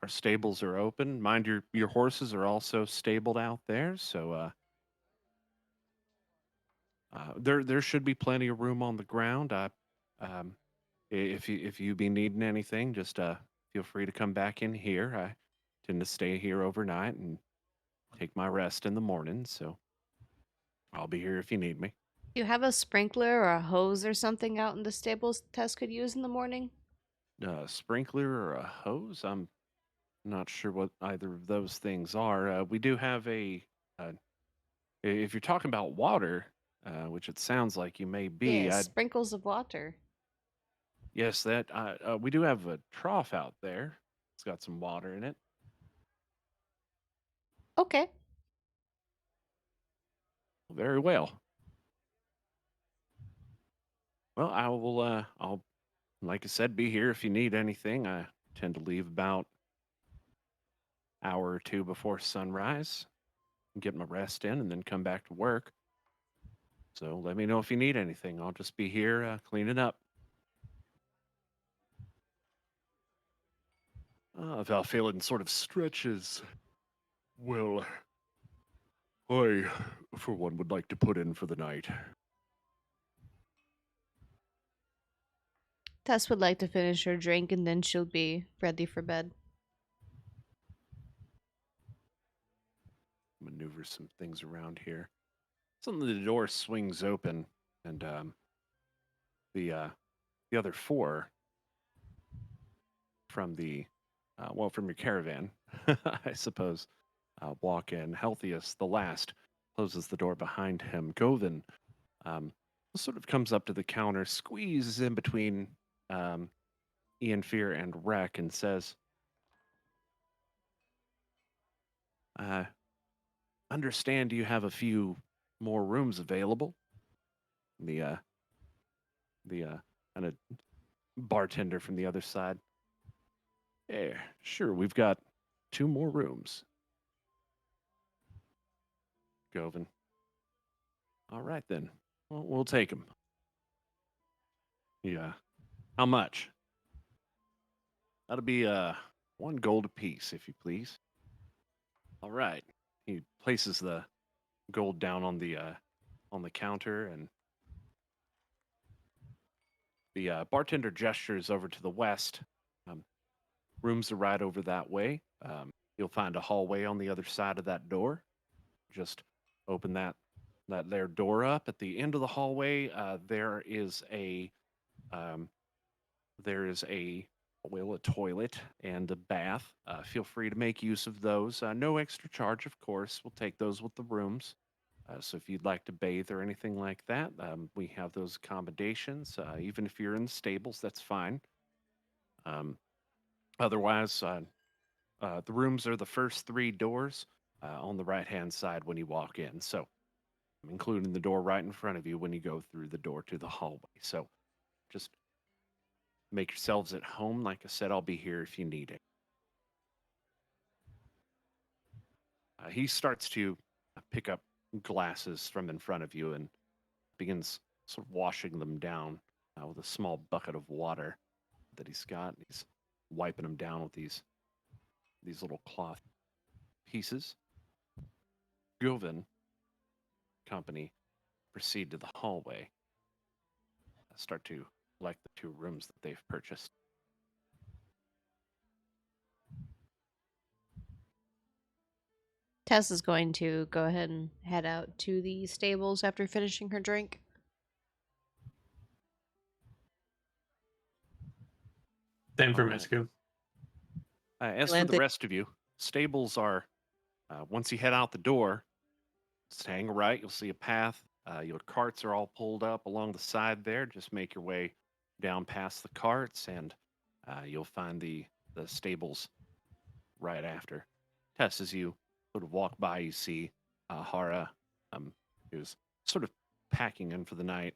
stables are open. Mind your horses are also stabled out there, so there should be plenty of room on the ground. Um, if you be needing anything, just feel free to come back in here. I tend to stay here overnight and take my rest in the morning, so I'll be here if you need me. Do you have a sprinkler or a hose or something out in the stables Tess could use in the morning? Sprinkler or a hose? I'm not sure what either of those things are. We do have uh, if you're talking about water, which it sounds like you may be, Yes, sprinkles of water. yes, that we do have a trough out there. It's got some water in it. Okay. Very well. Well, I will. I'll, like I said, be here if you need anything. I tend to leave about hour or two before sunrise, get my rest in, and then come back to work. So let me know if you need anything. I'll just be here cleaning up. Valphalin sort of stretches. Well, I, for one, would like to put in for the night. Tess would like to finish her drink and then she'll be ready for bed. Maneuver some things around here. Suddenly the door swings open, and the other four from the from your caravan, I suppose, walk in. Healthiest, the last, closes the door behind him. Govin um, sort of comes up to the counter, squeezes in between um, Ian Fear and Wreck, and says, "Understand you have a few more rooms available." The kind of bartender from the other side. Yeah, sure, we've got two more rooms. Govin. All right then. Well, we'll take them. Yeah. How much? That'll be one gold apiece, if you please. All right. He places the gold down on the counter, and the bartender gestures over to the west. Um, Rooms are right over that way. You'll find a hallway on the other side of that door. Just open that there door up. At the end of the hallway, um, there is a well, a toilet and a bath. Feel free to make use of those. No extra charge, of course. We'll take those with the rooms. So if you'd like to bathe or anything like that, we have those accommodations. Even if you're in the stables, that's fine. Um, Otherwise, the rooms are the first three doors on the right hand side when you walk in. So, including the door right in front of you when you go through the door to the hallway. So, just make yourselves at home. Like I said, I'll be here if you need it. He starts to pick up glasses from in front of you and begins sort of washing them down with a small bucket of water that he's got. He's wiping them down with these little cloth pieces. Govin company proceed to the hallway. Start to like the two rooms that they've purchased. Tess is going to go ahead and head out to the stables after finishing her drink. Same for All right. Misku. As for the Atlantic. rest of you, stables are, once you head out the door, staying right, you'll see a path. Your carts are all pulled up along the side there. Just make your way down past the carts, and you'll find the stables right after. Tess, as you sort of walk by, you see Ahara, who's sort of packing in for the night.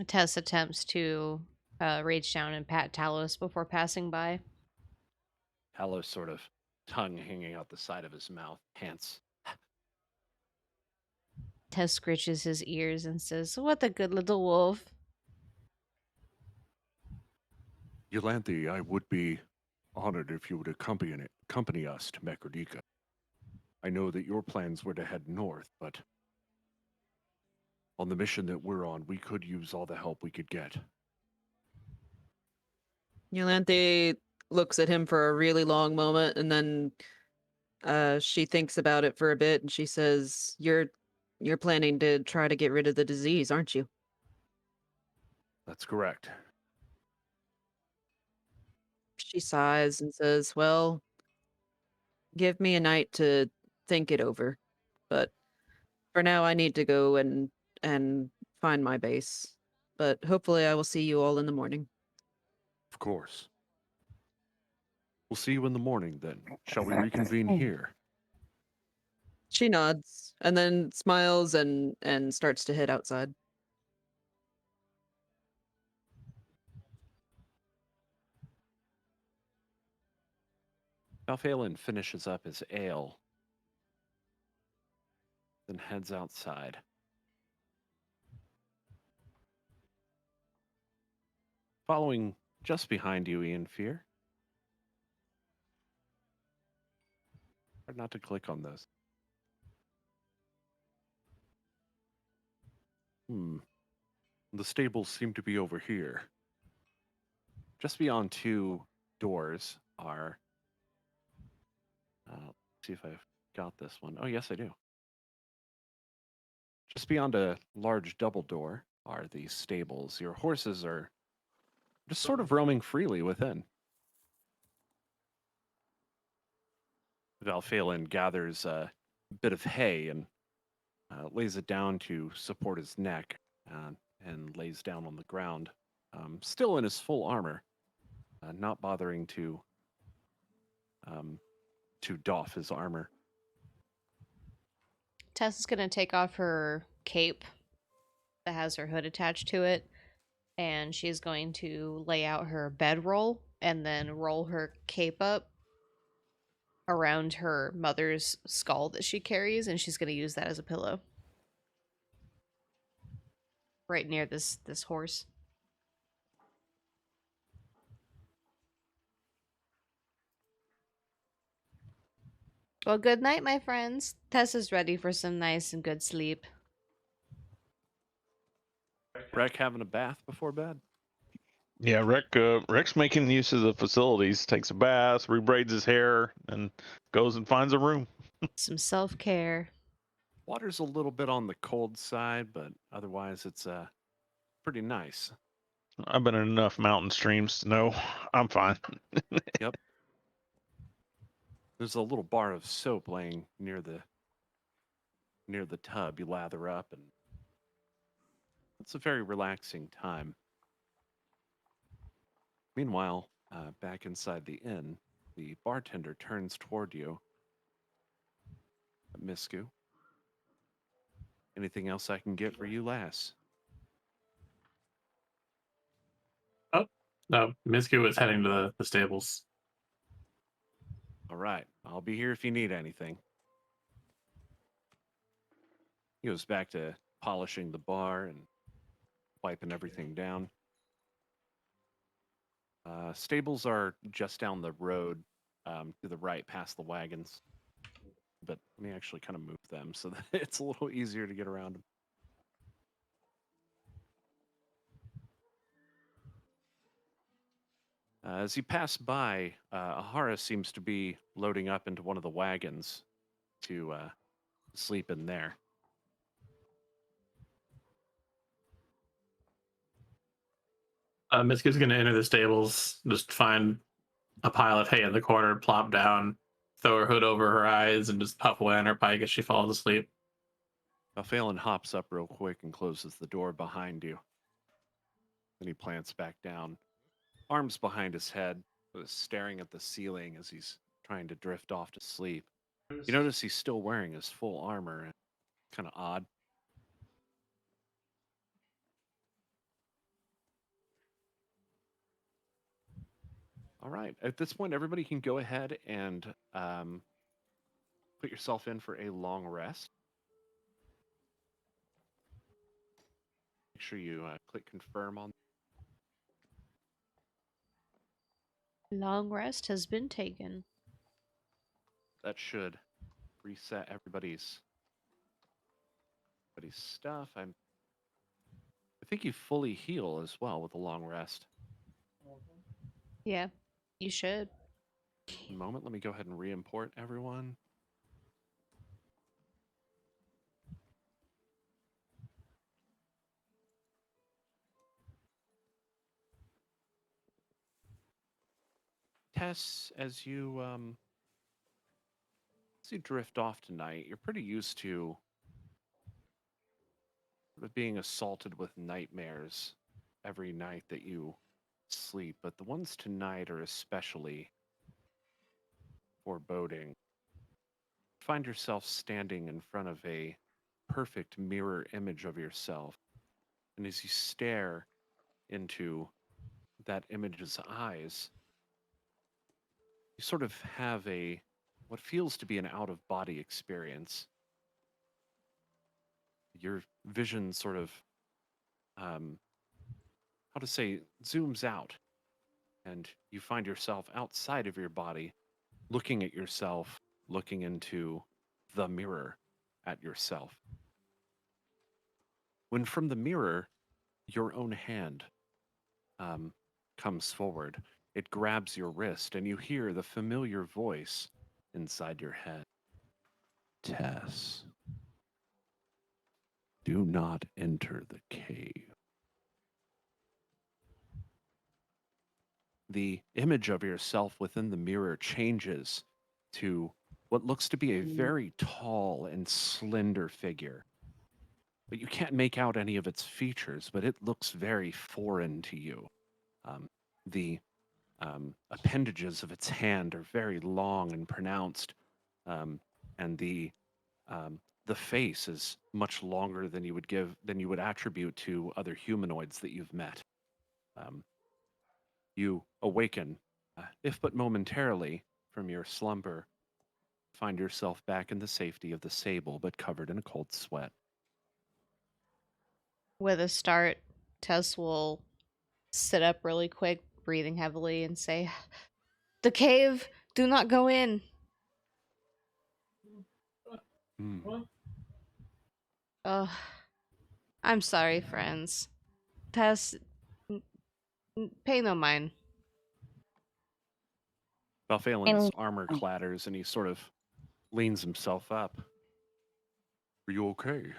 Tess attempts to reach down and pat Talos before passing by. Talos sort of tongue hanging out the side of his mouth, pants. Tess scritches his ears and says, "What a good little wolf." Yolanthe, I would be honored if you would accompany us to Mekurdika. I know that your plans were to head north, but on the mission that we're on, we could use all the help we could get. Yolanthe looks at him for a really long moment, and then she thinks about it for a bit, and she says, You're planning to try to get rid of the disease, aren't you?" That's correct. She sighs and says, "Well, give me a night to think it over. But for now, I need to go and find my base. But hopefully, I will see you all in the morning." Of course. We'll see you in the morning then. Shall we reconvene here? She nods and then smiles and starts to head outside. Balphalin finishes up his ale, then heads outside. Following just behind you, Ian Fear. Hard not to click on those. The stables seem to be over here. Just beyond two doors are. Let's see if I've got this one. Oh, yes, I do. Just beyond a large double door are the stables. Your horses are just sort of roaming freely within. Valphalin gathers a bit of hay and lays it down to support his neck and lays down on the ground, still in his full armor, not bothering to doff his armor. Tess is gonna take off her cape that has her hood attached to it, and she's going to lay out her bedroll and then roll her cape up around her mother's skull that she carries, and she's gonna use that as a pillow. Right near this horse. Well, good night, my friends. Tess is ready for some nice and good sleep. Breck having a bath before bed? Yeah, Rex making use of the facilities, takes a bath, rebraids his hair, and goes and finds a room. Some self-care. Water's a little bit on the cold side, but otherwise it's pretty nice. I've been in enough mountain streams to know I'm fine. Yep. There's a little bar of soap laying near the tub. You lather up, and it's a very relaxing time. Meanwhile, back inside the inn, the bartender turns toward you. Misku, anything else I can get for you, lass? Oh, no. Misku was heading to the stables. All right, I'll be here if you need anything. He goes back to polishing the bar and wiping everything down. Stables are just down the road to the right past the wagons. But let me actually kind of move them so that it's a little easier to get around them. As you pass by, Ahara seems to be loading up into one of the wagons to sleep in there. Misku's going to enter the stables, just find a pile of hay in the corner, plop down, throw her hood over her eyes, and just puff away on her pike as she falls asleep. Phelan hops up real quick and closes the door behind you. Then he plants back down, arms behind his head, staring at the ceiling as he's trying to drift off to sleep. You notice he's still wearing his full armor. Kind of odd. All right. At this point, everybody can go ahead and put yourself in for a long rest. Make sure you click confirm on. Long rest has been taken. That should reset everybody's stuff. I think you fully heal as well with a long rest. Yeah, you should. One moment, let me go ahead and re-import everyone. Tess, as you drift off tonight, you're pretty used to being assaulted with nightmares every night that you sleep, but the ones tonight are especially foreboding. Find yourself standing in front of a perfect mirror image of yourself, and as you stare into that image's eyes, you sort of have what feels to be an out-of-body experience. Your vision sort of, zooms out, and you find yourself outside of your body, looking at yourself, looking into the mirror at yourself. When from the mirror, your own hand comes forward. It grabs your wrist, and you hear the familiar voice inside your head. Tess, do not enter the cave. The image of yourself within the mirror changes to what looks to be a very tall and slender figure. But you can't make out any of its features, but it looks very foreign to you. The appendages of its hand are very long and pronounced, and the face is much longer than you would attribute to other humanoids that you've met. You awaken, if but momentarily, from your slumber, find yourself back in the safety of the sable, but covered in a cold sweat. With a start, Tess will sit up really quick, breathing heavily, and say, "The cave! Do not go in!" Ugh. I'm sorry, friends. Tess, pay no mind. Balphalin's armor clatters, and he sort of leans himself up. Are you okay?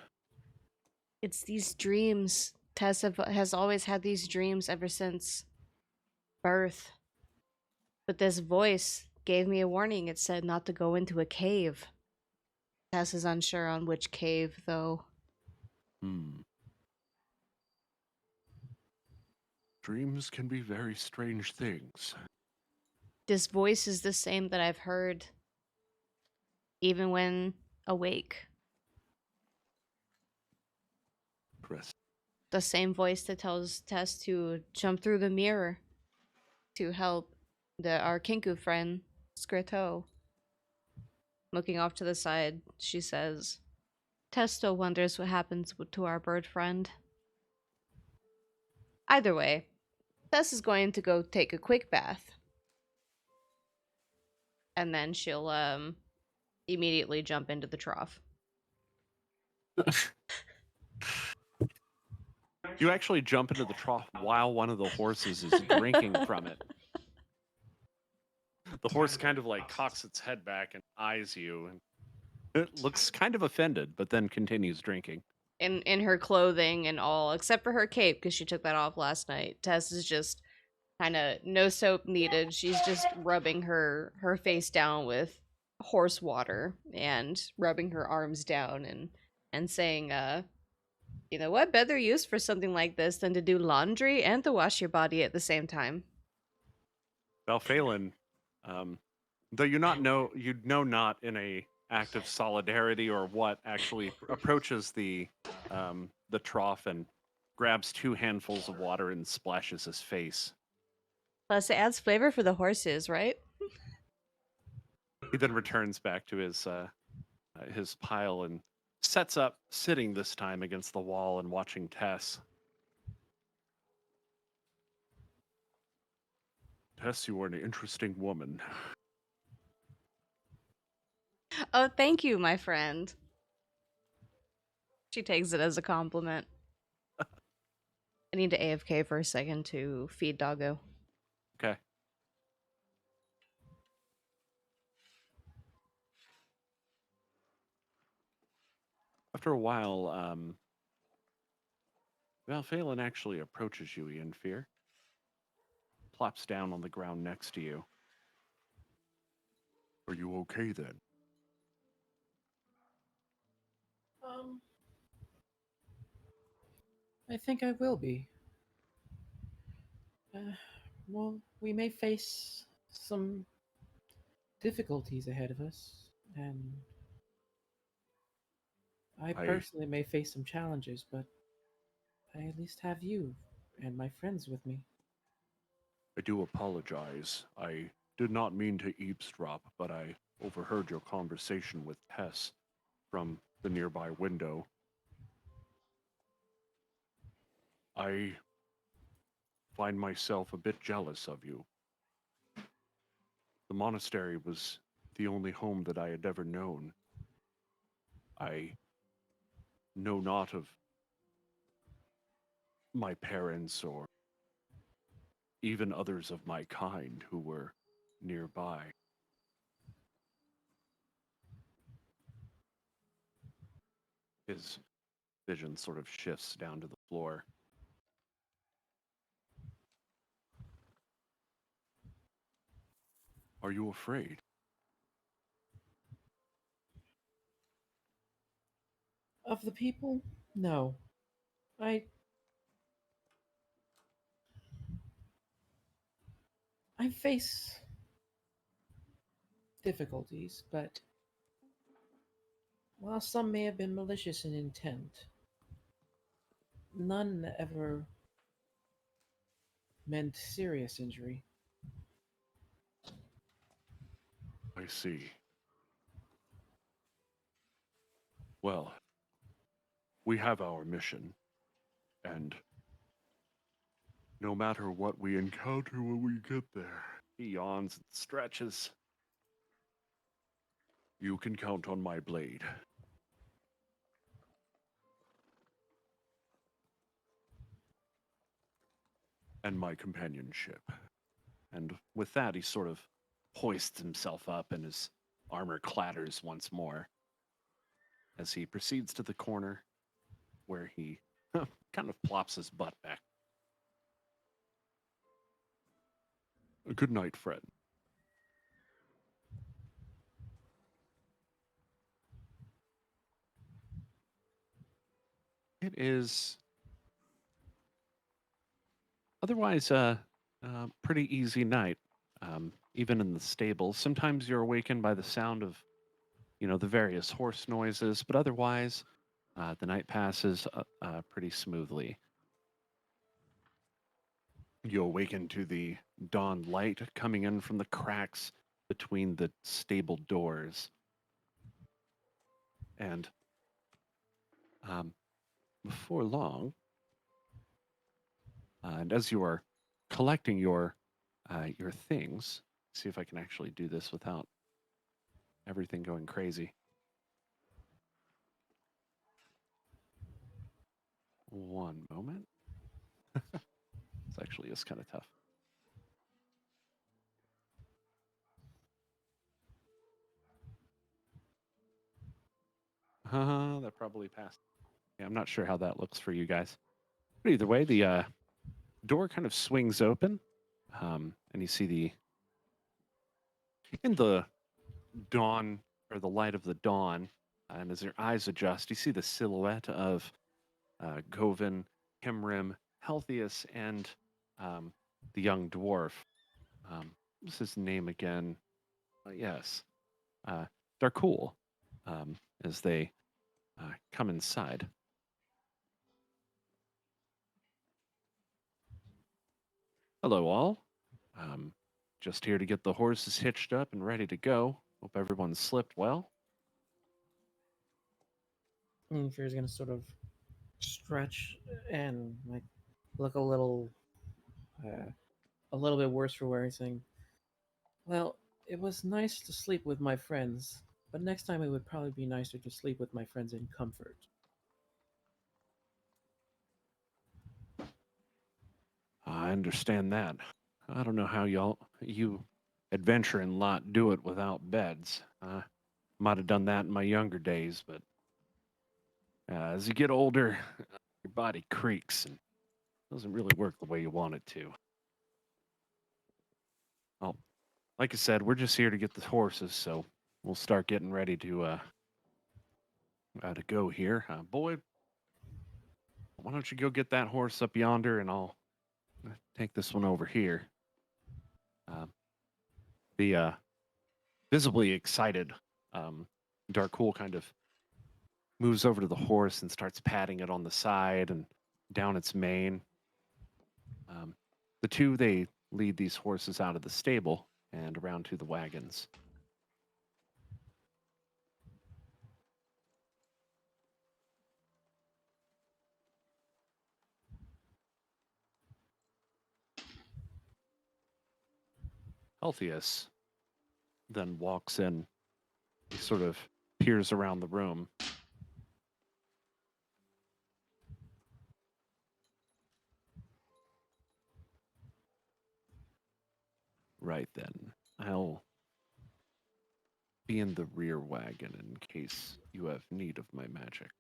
It's these dreams. Tess has always had these dreams ever since birth. But this voice gave me a warning. It said not to go into a cave. Tess is unsure on which cave, though. Dreams can be very strange things. This voice is the same that I've heard, even when awake. Chris. The same voice that tells Tess to jump through the mirror to help our Kinku friend, Skrito. Looking off to the side, she says, Tess still wonders what happens to our bird friend. Either way, Tess is going to go take a quick bath. And then she'll immediately jump into the trough. You actually jump into the trough while one of the horses is drinking from it. The horse kind of like cocks its head back and eyes you, and it looks kind of offended, but then continues drinking. In her clothing and all, except for her cape, because she took that off last night. Tess is just kind of no soap needed. She's just rubbing her face down with horse water and rubbing her arms down and saying, you know what better use for something like this than to do laundry and to wash your body at the same time? Balphalin, though you know not in a act of solidarity or what, actually approaches the trough and grabs 2 handfuls of water and splashes his face. Plus, it adds flavor for the horses, right? He then returns back to his pile and sets up, sitting this time against the wall and watching Tess. Tess, you are an interesting woman. Oh, thank you, my friend. She takes it as a compliment. I need to AFK for a second to feed Doggo. Okay. After a while, Valphalin actually approaches you, Ian Fear. Plops down on the ground next to you. Are you okay then? I think I will be. Well, we may face some difficulties ahead of us, and I personally may face some challenges, but I at least have you and my friends with me. I do apologize. I did not mean to eavesdrop, but I overheard your conversation with Tess from the nearby window. I find myself a bit jealous of you. The monastery was the only home that I had ever known. I know not of my parents or even others of my kind who were nearby. His vision sort of shifts down to the floor. Are you afraid? Of the people? No. I face difficulties, but while some may have been malicious in intent, none ever meant serious injury. I see. Well, we have our mission, and no matter what we encounter when we get there, he yawns and stretches. You can count on my blade. And my companionship. And with that, he sort of hoists himself up and his armor clatters once more as he proceeds to the corner where he kind of plops his butt back. Good night, friend. It is otherwise a pretty easy night, even in the stable. Sometimes you're awakened by the sound of, the various horse noises, but otherwise, the night passes pretty smoothly. You awaken to the dawn light coming in from the cracks between the stable doors. And before long, and as you are collecting your things, see if I can actually do this without everything going crazy. One moment. This actually is kind of tough. That probably passed. Yeah, I'm not sure how that looks for you guys. But either way, the door kind of swings open, and you see in the dawn, or the light of the dawn, and as your eyes adjust, you see the silhouette of Govin, Himrim, Healthius, and the young dwarf. What's his name again? Yes, Darkul, as they come inside. Hello, all. Just here to get the horses hitched up and ready to go. Hope everyone's slept well. Fear's gonna sort of stretch and like look a little a little bit worse for wear, saying, "Well, it was nice to sleep with my friends, but next time it would probably be nicer to sleep with my friends in comfort." I understand that. I don't know how you adventuring lot do it without beds. I might have done that in my younger days, but as you get older, your body creaks and doesn't really work the way you want it to. Well, like I said, we're just here to get the horses, so we'll start getting ready to go here. Boy, why don't you go get that horse up yonder, and I'll take this one over here. The visibly excited Darkul kind of moves over to the horse and starts patting it on the side and down its mane. The two, they lead these horses out of the stable and around to the wagons. Alpheus then walks in. He sort of peers around the room. Right then, I'll be in the rear wagon in case you have need of my magic.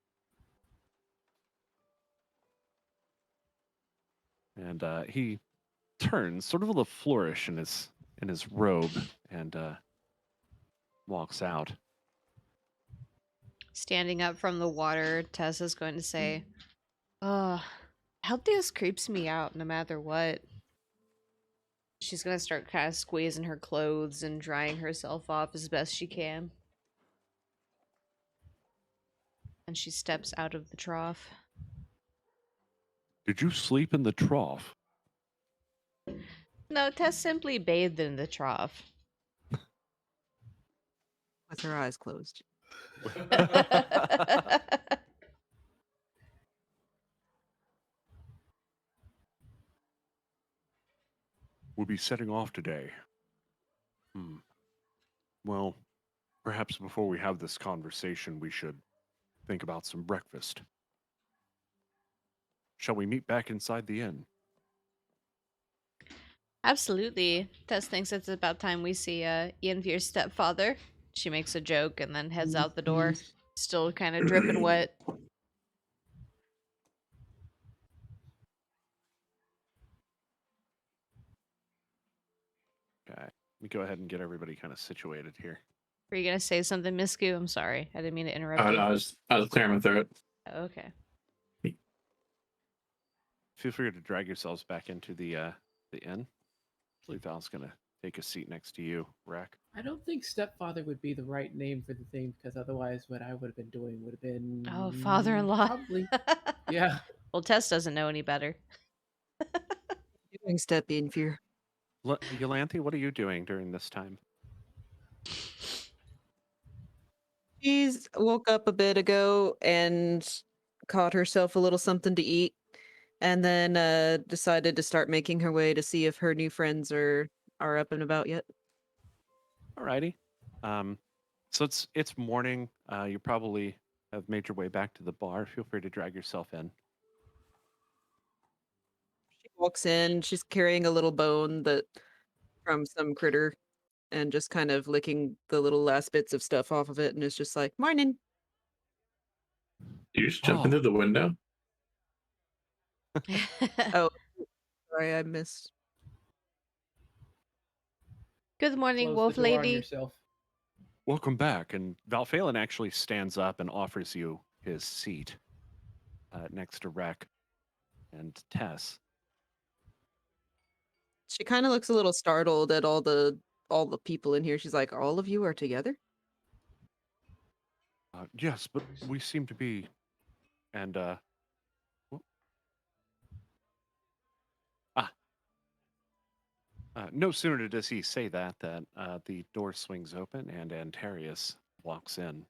And he turns, sort of with a flourish in his robe, and walks out. Standing up from the water, Tessa's going to say, "Oh, Altheus creeps me out no matter what." She's going to start kind of squeezing her clothes and drying herself off as best she can. And she steps out of the trough. Did you sleep in the trough? No, Tess simply bathed in the trough. With her eyes closed. We'll be setting off today. Well, perhaps before we have this conversation, we should think about some breakfast. Shall we meet back inside the inn? Absolutely. Tess thinks it's about time we see Yenvir's stepfather. She makes a joke and then heads out the door, still kind of dripping wet. Okay. Let me go ahead and get everybody kind of situated here. Were you going to say something, Misku? I'm sorry. I didn't mean to interrupt I, you. I was clearing my throat. Okay. Feel free to drag yourselves back into the inn. I believe Val's going to take a seat next to you, Rack. I don't think stepfather would be the right name for the thing, because otherwise what I would have been doing would have been... Oh, father-in-law. Probably. Yeah. Well, Tess doesn't know any better. Doing step in fear. Yolanthe, what are you doing during this time? She's woke up a bit ago and caught herself a little something to eat, and then decided to start making her way to see if her new friends are up and about yet. Alrighty. So it's morning. You probably have made your way back to the bar. Feel free to drag yourself in. She walks in. She's carrying a little bone that from some critter, and just kind of licking the little last bits of stuff off of it, and is just like, "Morning." You just jumping Oh. through the window? Oh, sorry, I missed. Good morning, Close wolf the door on lady. yourself. Welcome back. And Valphalin actually stands up and offers you his seat next to Rek and Tess. She kind of looks a little startled at all the people in here. She's like, "All of you are together?" Yes, but we seem to be. And no sooner does he say that the door swings open and Antarius walks in.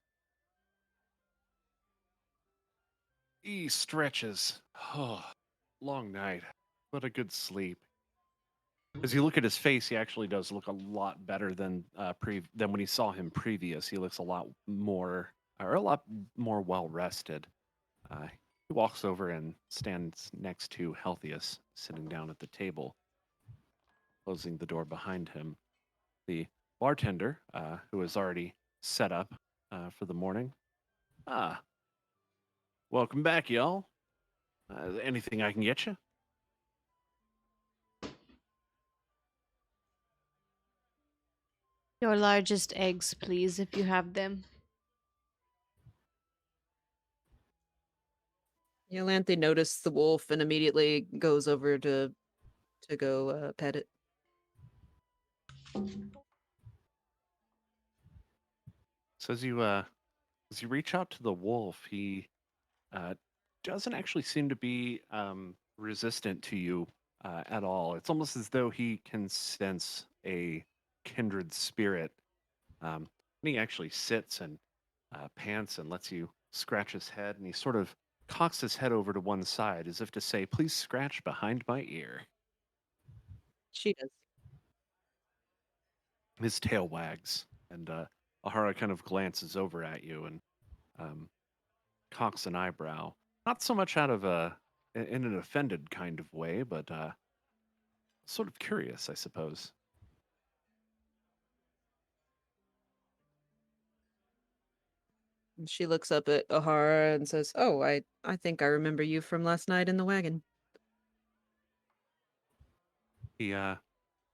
He stretches. Oh, long night, but a good sleep. As you look at his face, he actually does look a lot better than than when he saw him previous. He looks a lot more well rested. He walks over and stands next to Healthius, sitting down at the table, closing the door behind him. The bartender, who is already set up for the morning. Ah, welcome back, y'all. Anything I can get you? Your largest eggs, please, if you have them. Yolanthe noticed the wolf and immediately goes over to go pet it. So as you reach out to the wolf, he doesn't actually seem to be resistant to you at all. It's almost as though he can sense a kindred spirit. And he actually sits and pants and lets you scratch his head, and he sort of cocks his head over to one side as if to say, "Please scratch behind my ear." She does. His tail wags, and Ahara kind of glances over at you and um, cocks an eyebrow. Not so much out of in an offended kind of way, but sort of curious, I suppose. And she looks up at Ahara and says, "Oh, I think I remember you from last night in the wagon." He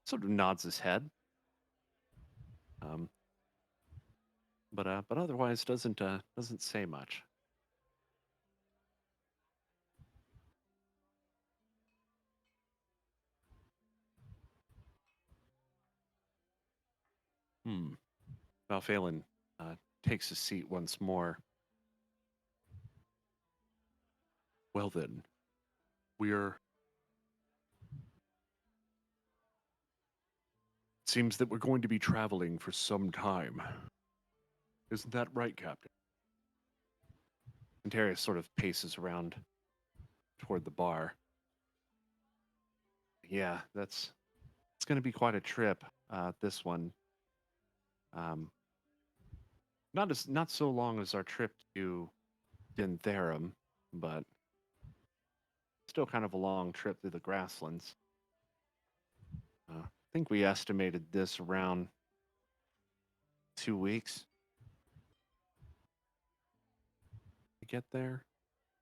sort of nods his head, um, but otherwise doesn't say much. Valphalin takes his seat once more. Well then, we're... It seems that we're going to be traveling for some time. Isn't that right, Captain? Antarius sort of paces around toward the bar. Yeah, it's going to be quite a trip. This one, not so long as our trip to Dintherum, but still kind of a long trip through the grasslands. I think we estimated this around 2 weeks to get there.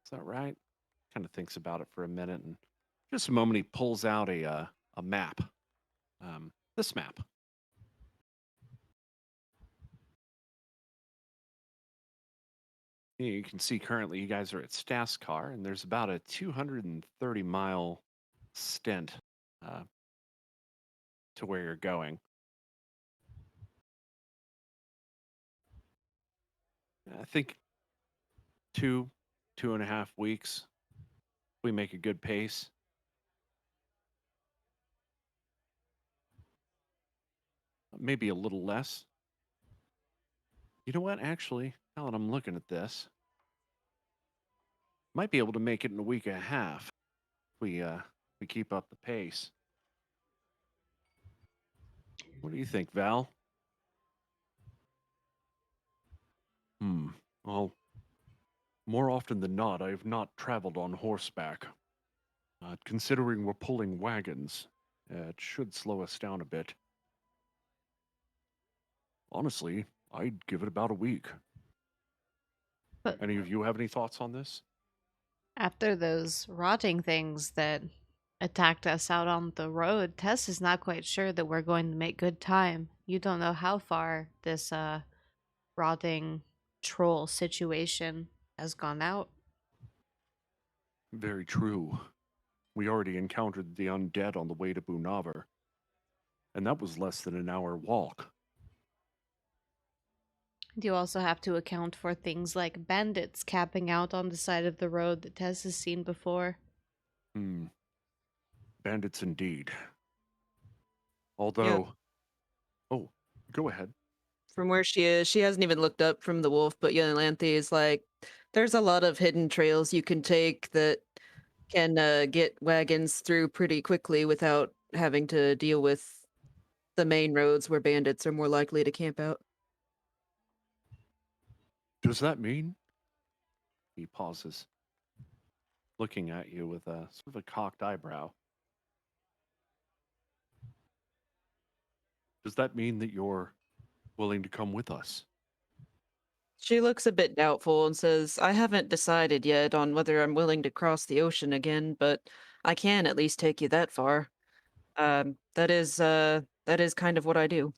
Is that right? Kind of thinks about it for a minute, and just a moment he pulls out a map. This map. You can see currently you guys are at Staskar, and there's about a 230-mile stint to where you're going. I think 2.5 weeks. We make a good pace. Maybe a little less. You know what? Actually, now that I'm looking at this, might be able to make it in a week and a half. If we keep up the pace. What do you think, Val? Well, more often than not, I have not traveled on horseback. Considering we're pulling wagons, it should slow us down a bit. Honestly, I'd give it about a week. But Any of you have any thoughts on this? after those rotting things that attacked us out on the road, Tess is not quite sure that we're going to make good time. You don't know how far this rotting troll situation has gone out. Very true. We already encountered the undead on the way to Bunavar, and that was less than an hour walk. You also have to account for things like bandits camping out on the side of the road that Tess has seen before. Bandits indeed. Yeah. Although, oh, go ahead. From where she is, she hasn't even looked up from the wolf, but Yolanthe is like, there's a lot of hidden trails you can take that can get wagons through pretty quickly without having to deal with the main roads where bandits are more likely to camp out. Does that mean? He pauses, looking at you with a sort of a cocked eyebrow. Does that mean that you're willing to come with us? She looks a bit doubtful and says, I haven't decided yet on whether I'm willing to cross the ocean again, but I can at least take you that far. That is kind of what I do.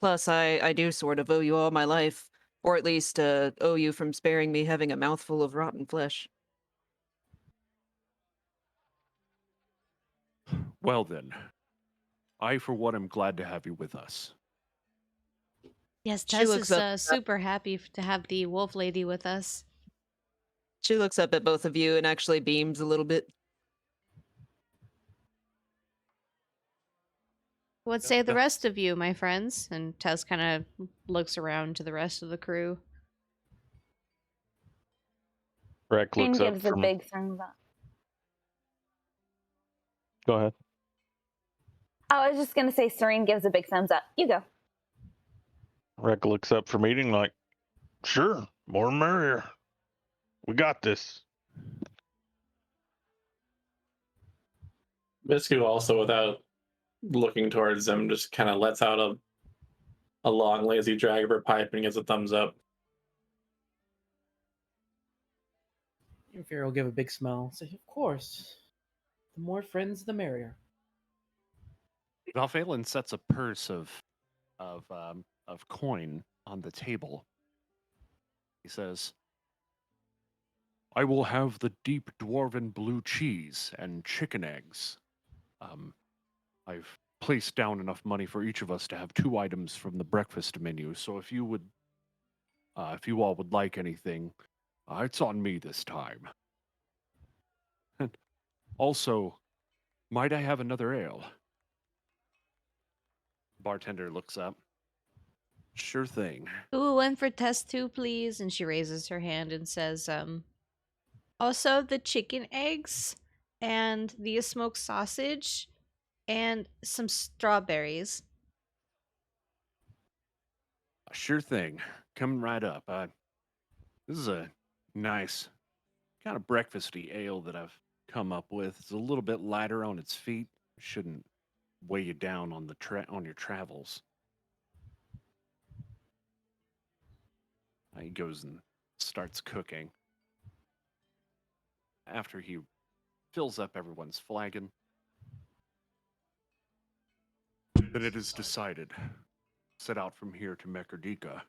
Plus, I do sort of owe you all my life, or at least owe you from sparing me having a mouthful of rotten flesh. Well then, I for one am glad to have you with us. Yes, She Tess looks is up. super happy to have the wolf lady with us. She looks up at both of you and actually beams a little bit. What say the rest of you, my friends? And Tess kind of looks around to the rest of the crew. Rek Serene looks up gives a from. big thumbs up. Go ahead. I was just gonna say Serene gives a big thumbs up. You go. Rek looks up from eating like, sure, more the merrier. We got this. Misku also, without looking towards him, just kind of lets out a long, lazy drag of her pipe and gives a thumbs up. Inferior will give a big smile. Say, of course. The more friends, the merrier. Valphalin sets a purse of coin on the table. He says, I will have the deep dwarven blue cheese and chicken eggs. I've placed down enough money for each of us to have 2 items from the breakfast menu, so if you all would like anything, it's on me this time. And also, might I have another ale? Bartender looks up. Sure thing. Ooh, one for Tess too, please. And she raises her hand and says, also the chicken eggs and the smoked sausage and some strawberries. Sure thing. Coming right up. This is a nice kind of breakfasty ale that I've come up with. It's a little bit lighter on its feet. Shouldn't weigh you down on on your travels. He goes and starts cooking. After he fills up everyone's flagon, then it is decided. Set out from here to Mekurdika.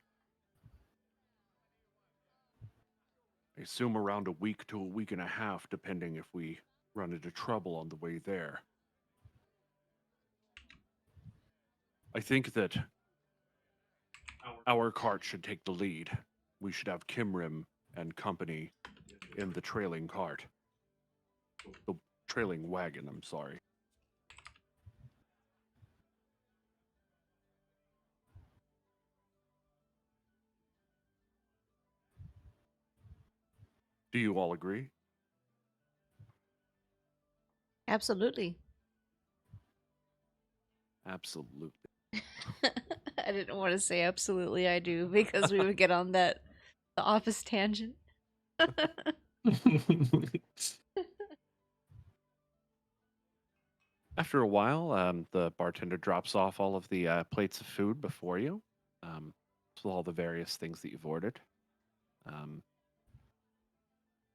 I assume around a week to a week and a half, depending if we run into trouble on the way there. I think that our cart should take the lead. We should have Kimrim and company in the trailing cart. The trailing wagon, I'm sorry. Do you all agree? Absolutely. Absolutely. I didn't want to say absolutely I do because we would get on the office tangent. After a while, the bartender drops off all of the plates of food before you, with all the various things that you've ordered.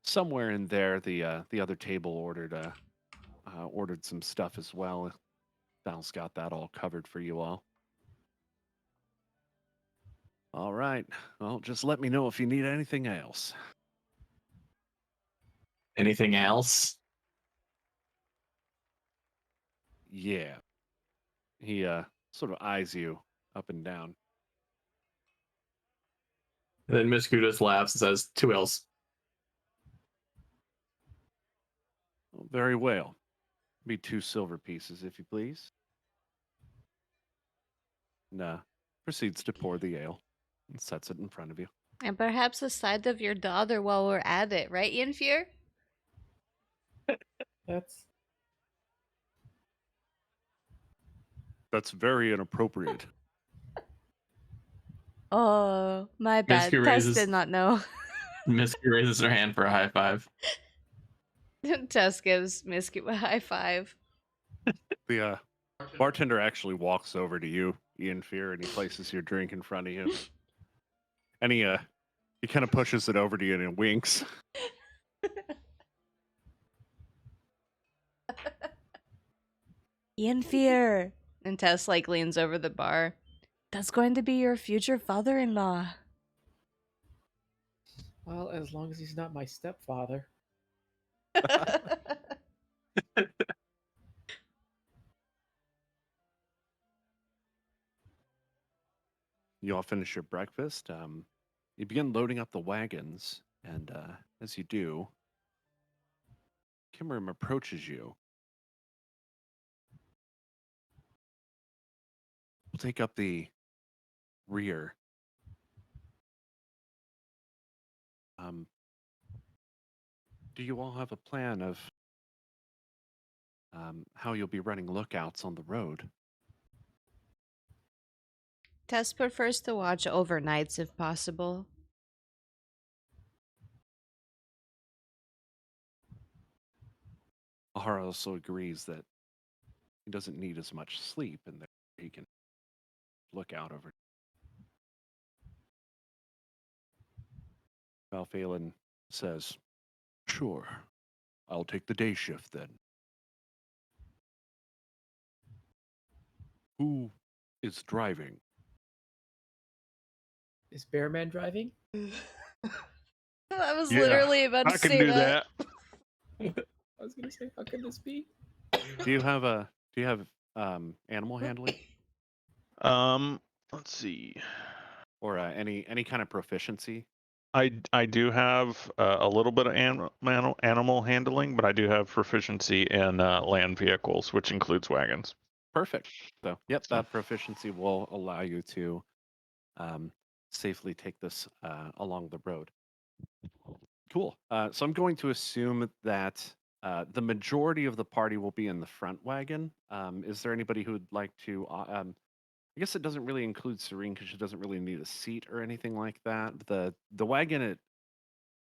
Somewhere in there, the other table ordered some stuff as well. Val's got that all covered for you all. All right. Well, just let me know if you need anything else. Anything else? Yeah. He sort of eyes you up and down. And then Misku just laughs and says, 2 ales. Oh, very well. Be 2 silver pieces, if you please. And proceeds to pour the ale and sets it in front of you. And perhaps a side of your daughter while we're at it, right, Inferior? That's That's very inappropriate. Oh, my bad. Misku Tess raises did not know. Misku raises her hand for a high five. Tess gives Misku a high five. The bartender actually walks over to you, Ian Fear, and he places your drink in front of you. And he kind of pushes it over to you and winks. Ian Fear. And Tess like leans over the bar. That's going to be your future father-in-law. Well, as long as he's not my stepfather. You all finish your breakfast. You begin loading up the wagons, and as you do, Kimmerim approaches you. We'll take up the rear. Do you all have a plan of how you'll be running lookouts on the road? Tess prefers to watch overnights if possible. Ahara also agrees that he doesn't need as much sleep and that he can look out over. Valphalin says, "Sure, I'll take the day shift then." Who is driving? Is Bearman driving? I was Yeah, literally about to I can say do that. that. I was gonna say, how can this be? Do you have animal handling Let's see. or any kind of proficiency? I do have a little bit of animal handling, but I do have proficiency in land vehicles, which includes wagons. Perfect. So, yep, that proficiency will allow you to safely take this along the road. Cool. So I'm going to assume that the majority of the party will be in the front wagon. Is there anybody who would like to? I guess it doesn't really include Cyrene because she doesn't really need a seat or anything like that. The wagon it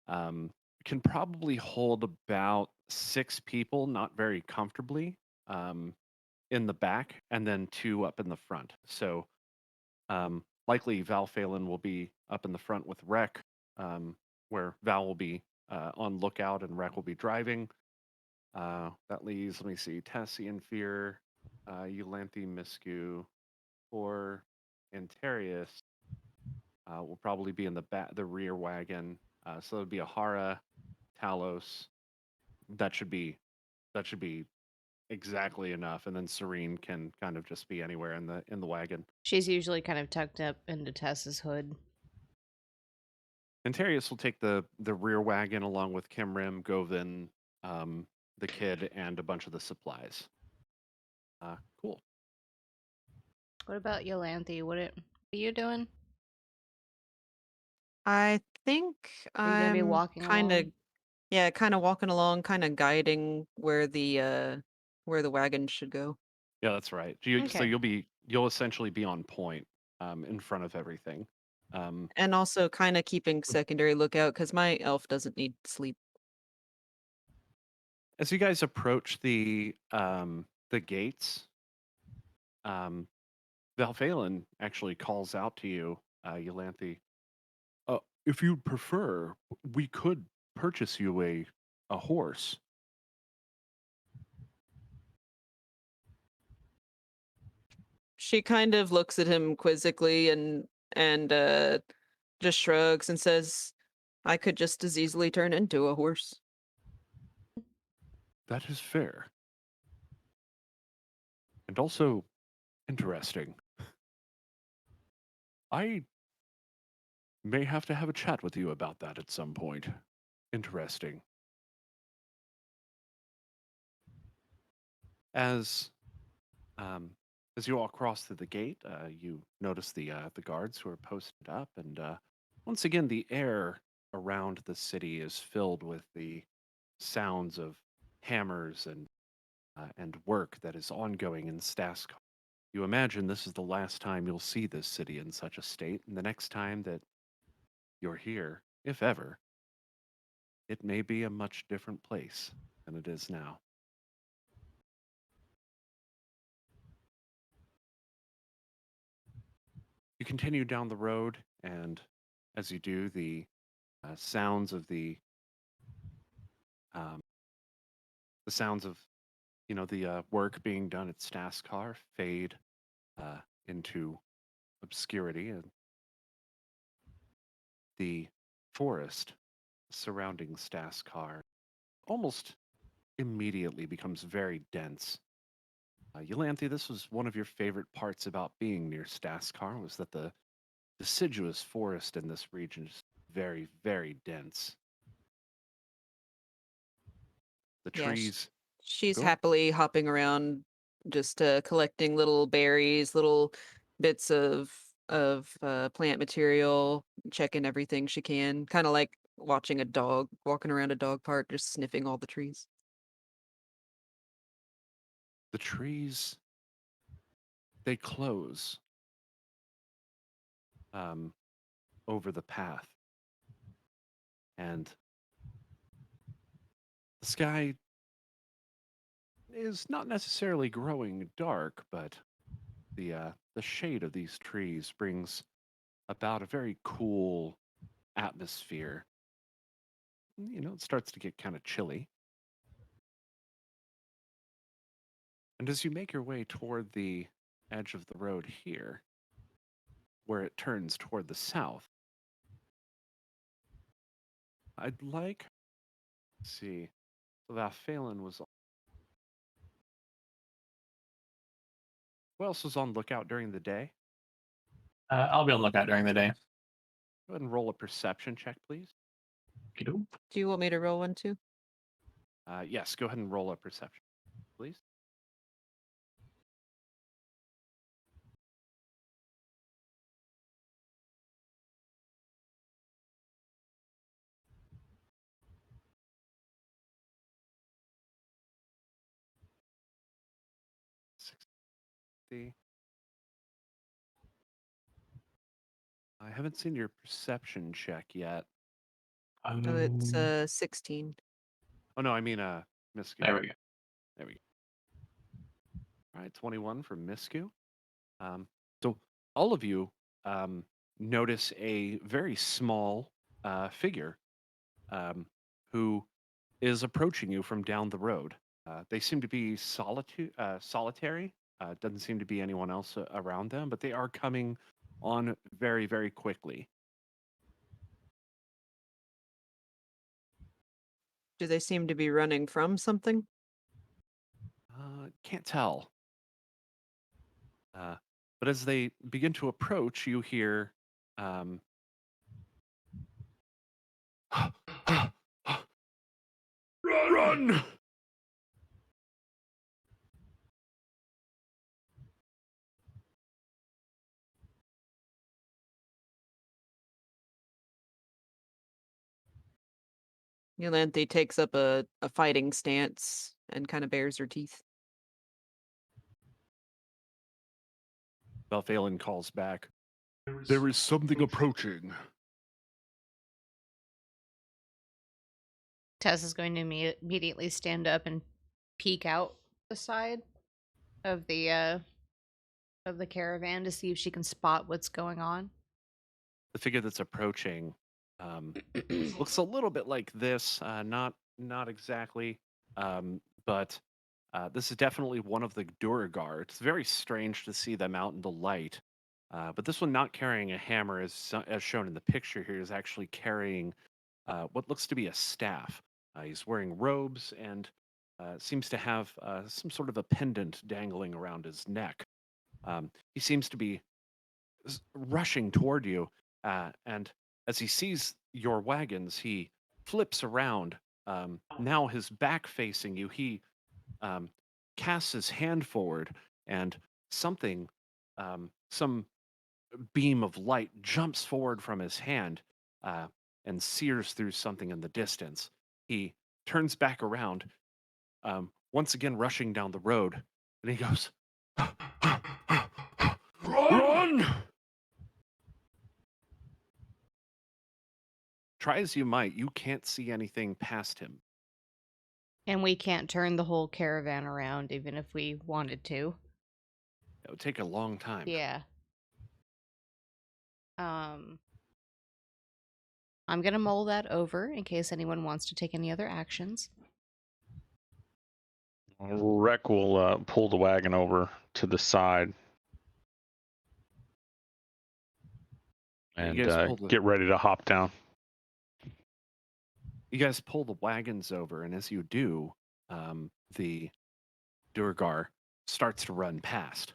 can probably hold about 6 people, not very comfortably, in the back, and then 2 up in the front. So likely Val Phelan will be up in the front with Rec, where Val will be on lookout and Rec will be driving. That leaves, let me see, Tessie and Fear, Eulanthi, Misku, or Antarius will probably be in the rear wagon. So it would be Ahara, Talos. That should be exactly enough, and then Cyrene can kind of just be anywhere in the wagon. She's usually kind of tucked up into Tess's hood. Antarius will take the rear wagon along with Kimrim, Govin, the kid, and a bunch of the supplies. Cool. What about Yolanthi? What are you doing? I think Are you gonna be I'm walking kind of, along? yeah, kind of walking along, kind of guiding where the wagon should go. Yeah, that's right. So Okay. you'll essentially be on point in front of everything. And also kind of keeping secondary lookout because my elf doesn't need sleep. As you guys approach the gates, Valphalin actually calls out to you, Yolanthi. If you'd prefer, we could purchase you a horse. She kind of looks at him quizzically and just shrugs and says, "I could just as easily turn into a horse." That is fair. And also interesting. I may have to have a chat with you about that at some point. Interesting. As as you all cross through the gate, you notice the guards who are posted up, and once again, the air around the city is filled with the sounds of hammers and work that is ongoing in Staskar. You imagine this is the last time you'll see this city in such a state, and the next time that you're here, if ever, it may be a much different place than it is now. You continue down the road, and as you do, the sounds of um, the sounds of the work being done at Staskar fade into obscurity, and the forest surrounding Staskar almost immediately becomes very dense. Eulanthi, this was one of your favorite parts about being near Staskar, was that the deciduous forest in this region is very, very dense. The Yeah, trees. she's Go ahead. happily hopping around, just collecting little berries, little bits of plant material, checking everything she can, kind of like watching a dog walking around a dog park, just sniffing all the trees. The trees, they close um, over the path, and the sky is not necessarily growing dark, but the shade of these trees brings about a very cool atmosphere. It starts to get kind of chilly. And as you make your way toward the edge of the road here, where it turns toward the south, I'd like, let's see, so that Phelan was. Who else was on lookout during the day? I'll be on lookout during the day. Go ahead and roll a perception check, please. Okey-doke. Do you want me to roll one too? Yes, go ahead and roll a perception, please. See. I haven't seen your perception check yet. Oh, it's Um, 16. Oh no, I mean Misku. there we go. There we go. All right, 21 from Misku. So all of you notice a very small figure who is approaching you from down the road. They seem to be solitary. Doesn't seem to be anyone else around them, but they are coming on very, very quickly. Do they seem to be running from something? Can't tell. But as they begin to approach, you hear run! Yolanthe takes up a fighting stance and kind of bares her teeth. Belphalin calls back. There is something approaching. Tess is going to immediately stand up and peek out the side of the caravan to see if she can spot what's going on. The figure that's approaching looks a little bit like this. Not exactly, but this is definitely one of the duergar. It's very strange to see them out in the light. But this one, not carrying a hammer, as shown in the picture here, is actually carrying what looks to be a staff. He's wearing robes and seems to have some sort of a pendant dangling around his neck. He seems to be rushing toward you, and as he sees your wagons, he flips around. Now his back facing you, he um, casts his hand forward, and some beam of light jumps forward from his hand and sears through something in the distance. He turns back around, once again rushing down the road, and he goes, try as you might, you can't see anything past him. And we can't turn the whole caravan around, even if we wanted to. It would take a long time. Yeah. I'm gonna mull that over in case anyone wants to take any other actions. Rec will pull the wagon over to the side Yeah, and you guys pull the get ready to hop down. you guys pull the wagons over, and as you do, the duergar starts to run past.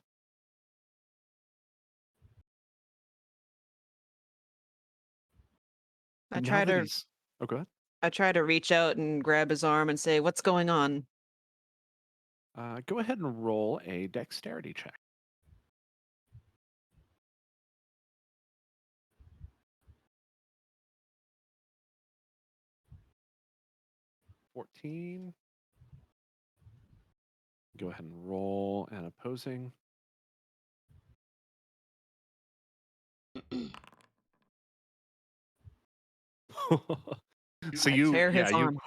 I And now try that to he's oh, go ahead. I try to reach out and grab his arm and say, "What's going on?" Go ahead and roll a dexterity check. 14. Go ahead and roll an opposing. So I tear his you arm.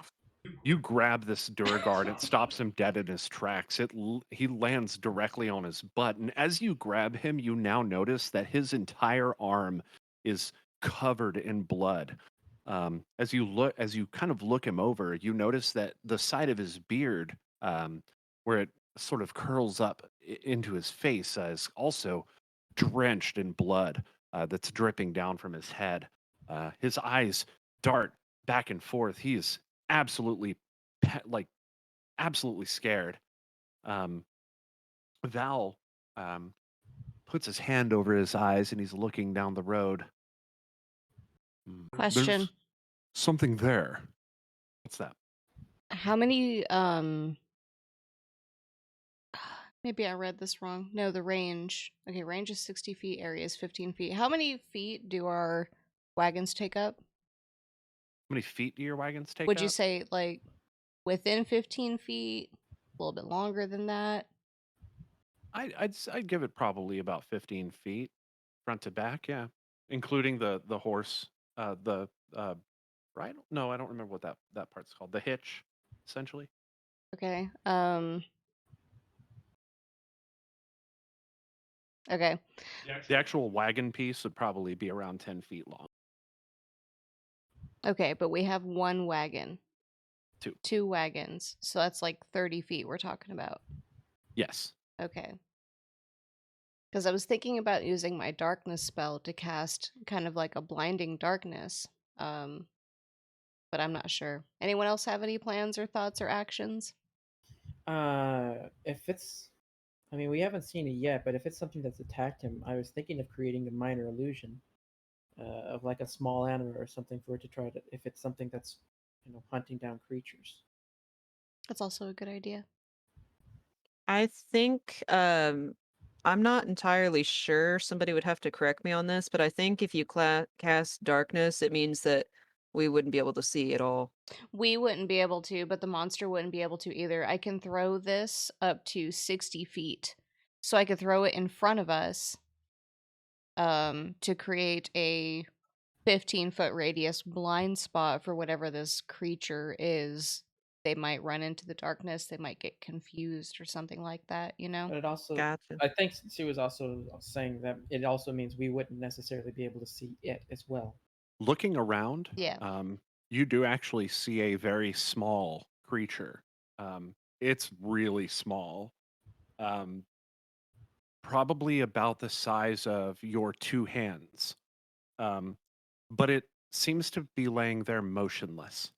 you grab this Durgard, it stops him dead in his tracks. He lands directly on his butt, and as you grab him, you now notice that his entire arm is covered in blood. As you kind of look him over, you notice that the side of his beard, where it sort of curls up into his face, is also drenched in blood that's dripping down from his head. His eyes dart back and forth. He is absolutely like absolutely scared. Um, Val puts his hand over his eyes and he's looking down the road. Question. There's something there. What's that? How many, maybe I read this wrong. No, the range. Okay, range is 60 feet, area is 15 feet. How many feet do our wagons take up? How many feet do your wagons take Would you up? say, like, within 15 feet? A little bit longer than that? I'd give it probably about 15 feet, front to back, yeah, including the horse, the right? No, I don't remember what that part's called. The hitch, essentially. Okay. Okay. The actual wagon piece would probably be around 10 feet long. Okay, but we have one wagon. Two. Two wagons. So that's like 30 feet we're talking about. Yes. Okay. Because I was thinking about using my darkness spell to cast kind of like a blinding darkness. But I'm not sure. Anyone else have any plans or thoughts or actions? If it's, I mean, we haven't seen it yet, but if it's something that's attacked him, I was thinking of creating a minor illusion, of like a small animal or something for it to try to, if it's something that's, hunting down creatures. That's also a good idea. I think I'm not entirely sure. Somebody would have to correct me on this, but I think if you cast darkness, it means that we wouldn't be able to see at all. We wouldn't be able to, but the monster wouldn't be able to either. I can throw this up to 60 feet. So I could throw it in front of us to create a 15-foot radius blind spot for whatever this creature is. They might run into the darkness, they might get confused or something like that, you know? But it also, Gotcha. I think she was also saying that it also means we wouldn't necessarily be able to see it as well. Looking around, Yeah. you do actually see a very small creature. It's really small. Probably about the size of your two hands. But it seems to be laying there motionless.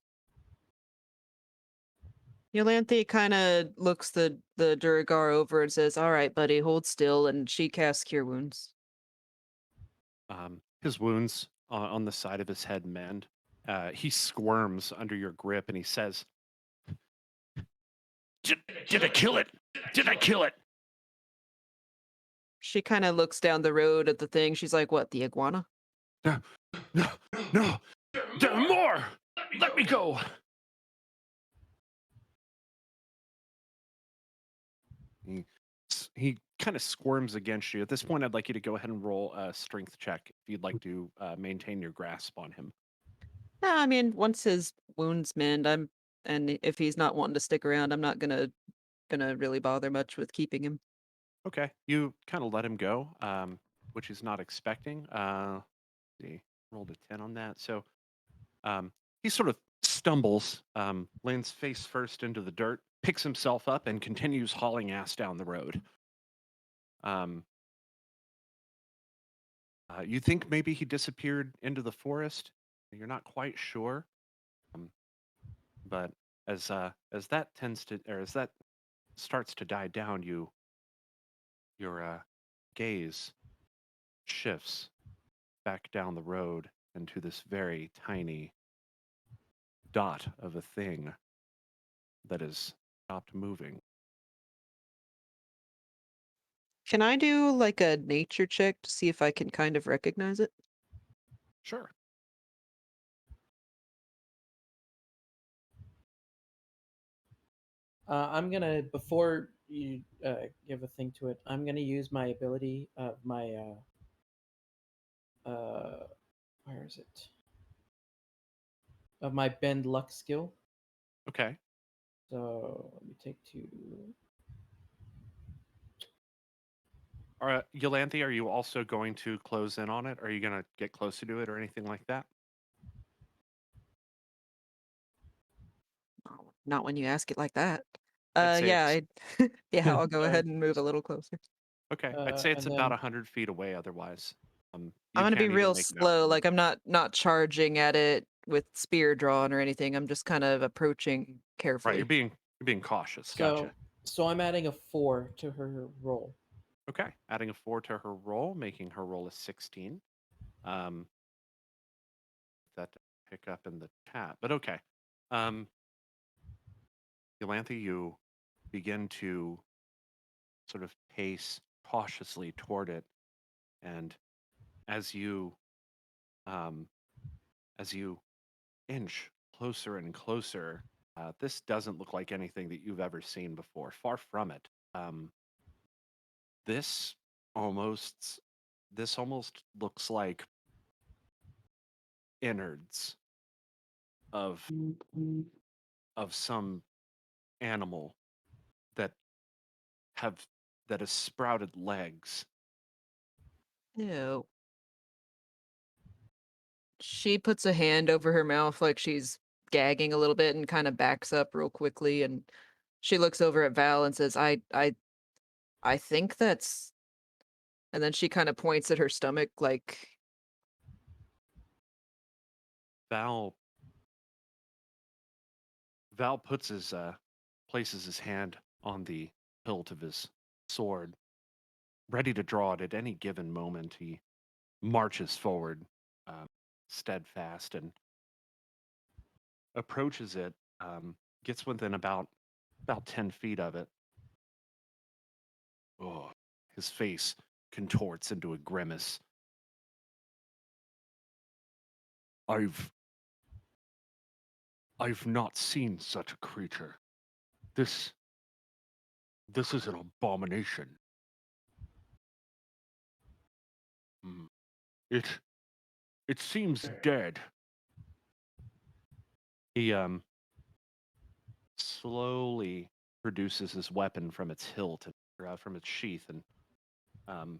Yolanthe kind of looks the Duragar over and says, "All right, buddy, hold still," and she casts Cure Wounds. His wounds on the side of his head mend. He squirms under your grip and he says, Did I kill it? Did I kill it? She kind of looks down the road at the thing. She's like, "What, the iguana?" No, no, more! Let me go! He kind of squirms against you. At this point, I'd like you to go ahead and roll a strength check if you'd like to maintain your grasp on him. Yeah, I mean, once his wounds mend, and if he's not wanting to stick around, I'm not gonna really bother much with keeping him. Okay, you kind of let him go, which he's not expecting. See, rolled a 10 on that, so um, he sort of stumbles, lands face first into the dirt, picks himself up, and continues hauling ass down the road. Um, you think maybe he disappeared into the forest. You're not quite sure, um, but as that tends to, or as that starts to die down, your gaze shifts back down the road into this very tiny dot of a thing that has stopped moving. Can I do like a nature check to see if I can kind of recognize it? Sure. I'm gonna before you give a thing to it. I'm gonna use my ability of my where is it? Of my bend luck skill. Okay. So let me take 2. Yolanthe, are you also going to close in on it? Are you going to get closer to it or anything like that? Oh, not when you ask it like that. I'd say Yeah, it's yeah, I'll go Alright. ahead and move a little closer. okay. I'd say it's And about then 100 feet away. Otherwise, I'm you gonna be can't even real make it out slow, from the. like I'm not charging at it with spear drawn or anything. I'm just kind of approaching Right. carefully. You're being cautious. so Gotcha. so I'm adding a 4 to her roll. Okay. Adding a 4 to her roll, making her roll a 16. Um, that to pick up in the chat, but okay. Yolanthe, you begin to sort of pace cautiously toward it, and as you um, as you inch closer and closer, this doesn't look like anything that you've ever seen before. Far from it. This almost this almost looks like innards of some animal that have that has sprouted legs. Ew. She puts a hand over her mouth like she's gagging a little bit and kind of backs up real quickly, and she looks over at Val and says, I think that's, and then she kind of points at her stomach like, Val Val places his hand on the hilt of his sword, ready to draw it at any given moment. He marches forward, uh, steadfast, and approaches it. Gets within about 10 feet of it. Oh, his face contorts into a grimace. I've I've not seen such a creature. This this is an abomination. Hmm. It it seems dead. He slowly produces his weapon from its hilt or from its sheath and um,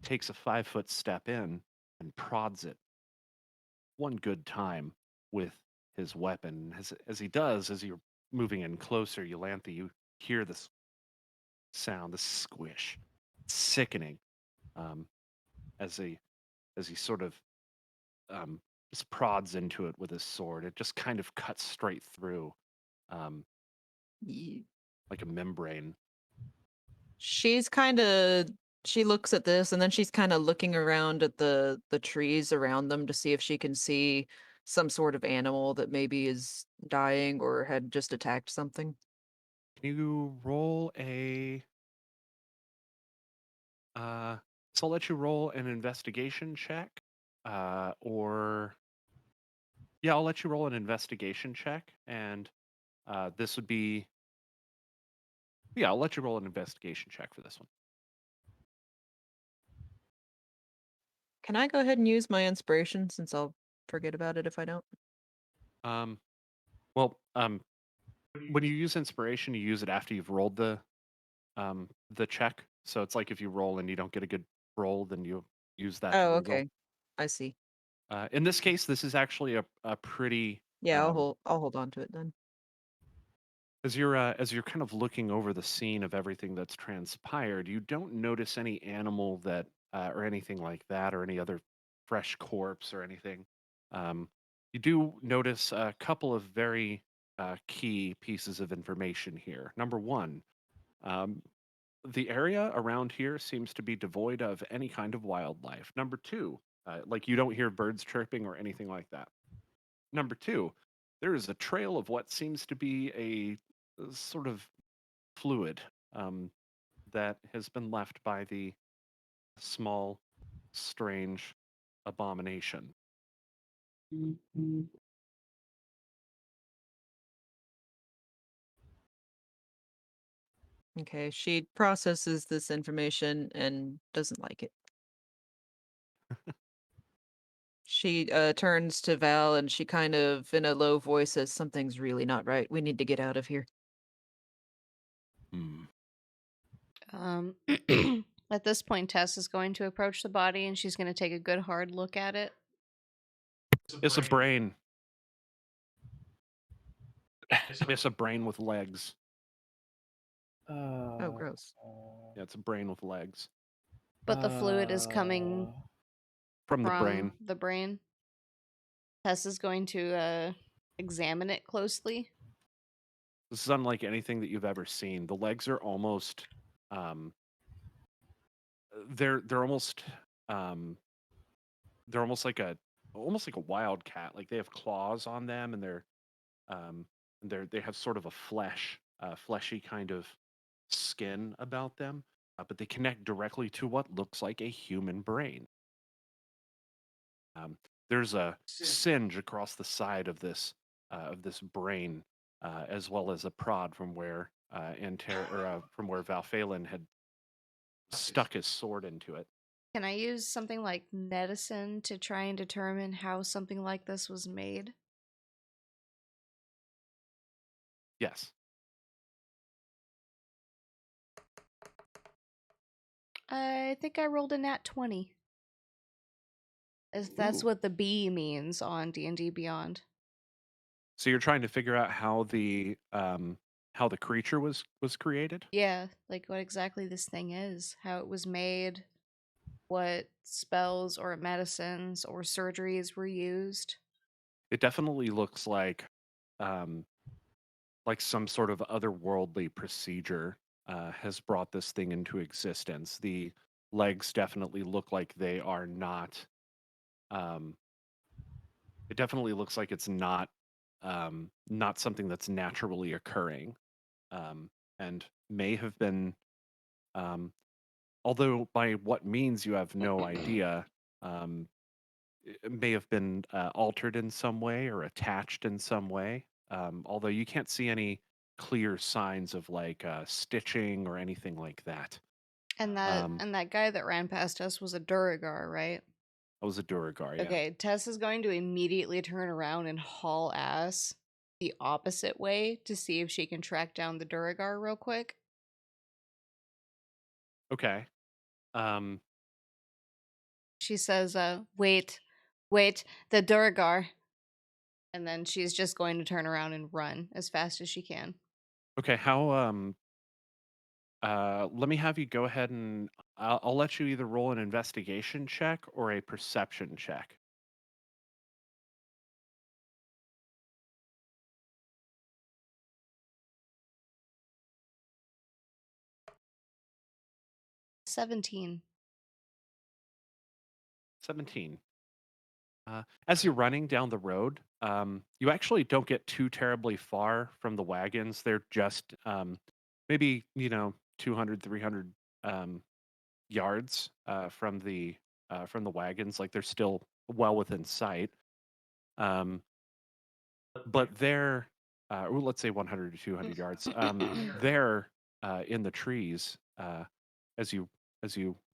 takes a 5 foot step in and prods it one good time with his weapon. As he does, as you're moving in closer, Yolanthe, you hear this sound, this squish, sickening, um, as he sort of um, just prods into it with his sword. It just kind of cuts straight through, um, "Ye-" like a membrane. she's kind of, she looks at this and then she's kind of looking around at the trees around them to see if she can see some sort of animal that maybe is dying or had just attacked something. Can you roll a so I'll let you roll an investigation check. Or yeah, I'll let you roll an investigation check, and this would be yeah, I'll let you roll an investigation check for this one. Can I go ahead and use my inspiration since I'll forget about it if I don't. Well, when you use inspiration, you use it after you've rolled the check. So it's like if you roll and you don't get a good roll, then you use that to Oh, reroll. okay. I see. In this case, this is actually a pretty Yeah, I'll hold on to it then. as you're kind of looking over the scene of everything that's transpired, you don't notice any animal that or anything like that, or any other fresh corpse or anything. You do notice a couple of very key pieces of information here. Number one, um, the area around here seems to be devoid of any kind of wildlife. Number two, like you don't hear birds chirping or anything like that. Number two, there is a trail of what seems to be a sort of fluid um, that has been left by the small, strange abomination. Okay, she processes this information and doesn't like it. She turns to Val and she kind of, in a low voice, says, "Something's really not right. We need to get out of here." Hmm. At this point, Tess is going to approach the body and she's going to take a good hard look at it. It's a brain. It's a brain with legs. Oh, gross. Yeah, it's a brain with legs. But the fluid is coming From the from brain. the brain. Tess is going to examine it closely. This is unlike anything that you've ever seen. The legs are almost they're almost like a wildcat. Like they have claws on them, and they have sort of a fleshy kind of skin about them, but they connect directly to what looks like a human brain. There's a singe across the side of this brain, as well as a prod from where from where Valphalin had stuck his sword into it. Can I use something like medicine to try and determine how something like this was made? Yes. I think I rolled a nat 20. As that's Ooh. what the B means on D&D Beyond. So you're trying to figure out how the creature was created? Yeah, like what exactly this thing is, how it was made, what spells or medicines or surgeries were used. It definitely looks like some sort of otherworldly procedure has brought this thing into existence. The legs definitely look like they are not. It definitely looks like it's not something that's naturally occurring, and may have been. Although by what means you have no idea, it may have been altered in some way or attached in some way. Although you can't see any clear signs of like stitching or anything like that. And Um, that guy that ran past us was a duergar, right? that was a duergar, yeah. Okay, Tess is going to immediately turn around and haul ass the opposite way to see if she can track down the duergar real quick. Okay. Um, She says, wait, the duergar. And then she's just going to turn around and run as fast as she can. okay. How? Let me have you go ahead and I'll let you either roll an investigation check or a perception check. $17. 17. As you're running down the road, you actually don't get too terribly far from the wagons. They're just maybe 200, 300 yards from the wagons. Like they're still well within sight. But they're or let's say 100 to 200 yards. They're in the trees as you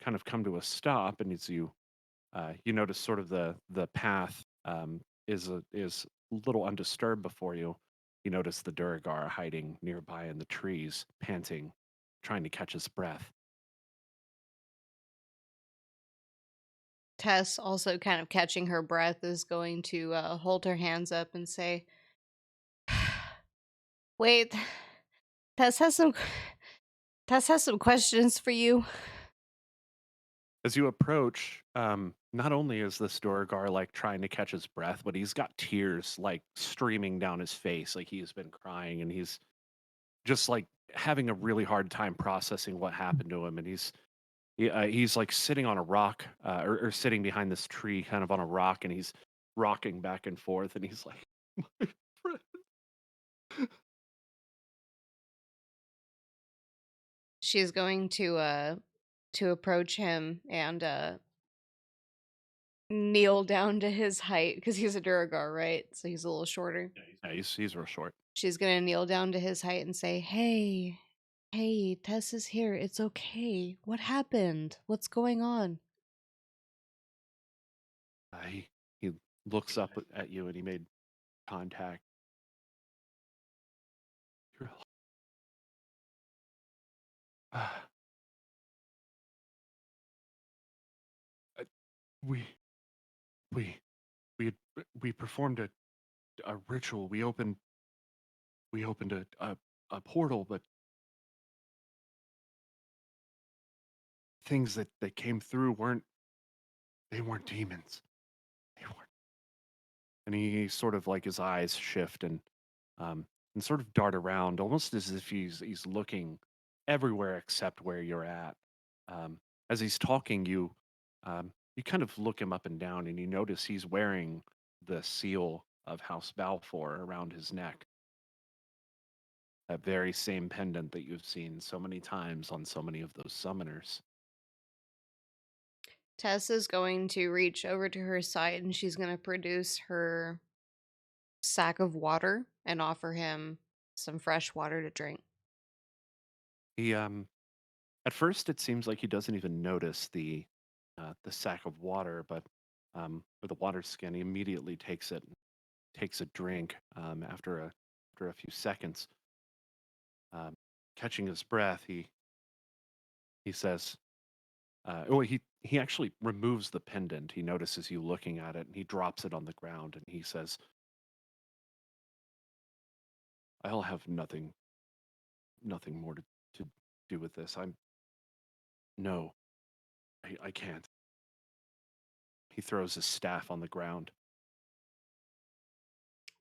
kind of come to a stop, and as you notice sort of the path is a little undisturbed before you. You notice the duergar hiding nearby in the trees, panting, trying to catch his breath. Tess, also kind of catching her breath, is going to hold her hands up and say, "Wait, Tess has some questions for you." As you approach, not only is this duergar like trying to catch his breath, but he's got tears like streaming down his face, like he's been crying, and he's just like having a really hard time processing what happened to him. And he's like sitting on a rock, or sitting behind this tree, kind of on a rock, and he's rocking back and forth, and he's like, "My friend." She's going to approach him and kneel down to his height because he's a Duergar, right? So he's a little shorter. Yeah, he's real short. She's gonna kneel down to his height and say, Hey, Tess is here. It's okay. What happened? What's going on?" He looks up at you, and he made contact. You're alive. Uh, we we we we performed a ritual. We opened a portal, but things that came through weren't demons. They weren't. And he sort of like his eyes shift and sort of dart around, almost as if he's looking everywhere except where you're at. Um, as he's talking, you kind of look him up and down, and you notice he's wearing the seal of House Balfour around his neck. That very same pendant that you've seen so many times on so many of those summoners. Tess is going to reach over to her side and she's gonna produce her sack of water and offer him some fresh water to drink. He At first it seems like he doesn't even notice the sack of water, but or the water skin. He immediately takes it, and takes a drink. After a few seconds, catching his breath, he says, "Oh, he actually removes the pendant. He notices you looking at it, and he drops it on the ground, and he says, 'I'll have nothing more to do with this. No, I can't.'" He throws his staff on the ground.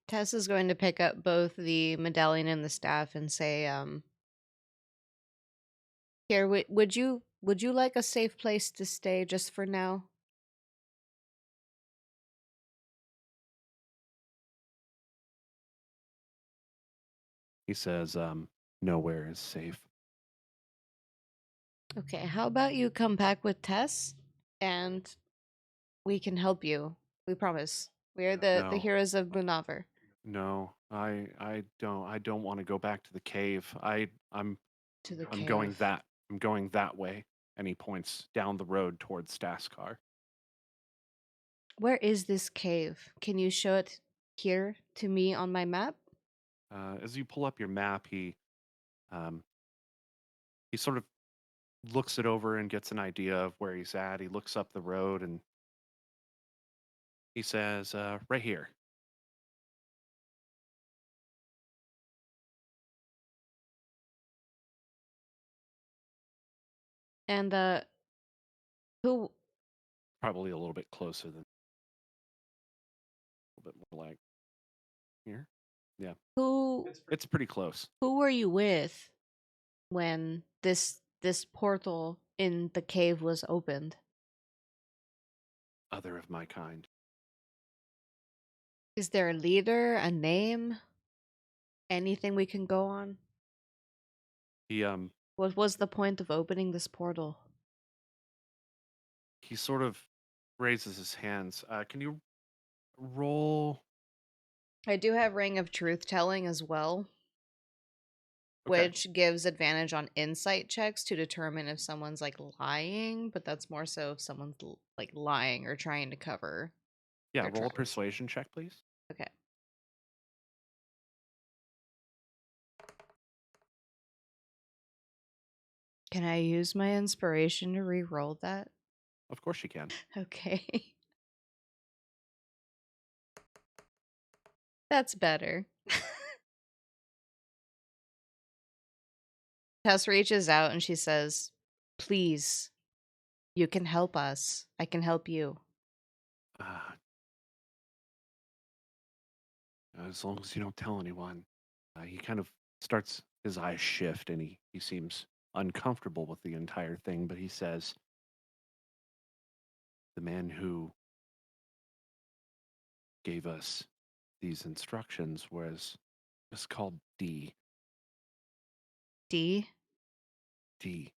Tess is going to pick up both the medallion and the staff and say, "Here, would you like a safe place to stay just for now?" He says, "Nowhere is safe." Okay, how about you come back with Tess and we can help you. We promise. We are the No. heroes of Bunavar. No, I don't want to go back to the cave. I'm To the I'm cave. going that way. And he points down the road towards Staskar. Where is this cave? Can you show it here to me on my map? As you pull up your map, um, he sort of looks it over and gets an idea of where he's at. He looks up the road and he says, "Right here." And who Probably a little bit closer than, a little bit more like here. Yeah, who it's pretty close. who were you with when this portal in the cave was opened? Other of my kind. Is there a leader, a name, anything we can go on? He What was the point of opening this portal? he sort of raises his hands. Can you roll? I do have Ring of Truth Telling as well, Okay. which gives advantage on insight checks to determine if someone's like lying, but that's more so if someone's like lying or trying to cover Yeah, Their roll a trolls. persuasion check, please. Okay. Can I use my inspiration to re-roll that? Of course you can. Okay. That's better. Tess reaches out and she says, "Please, you can help us. I can help you." Uh, as long as you don't tell anyone. He kind of starts, his eyes shift, and he seems uncomfortable with the entire thing, but he says, the man who gave us these instructions was just called D. D? D.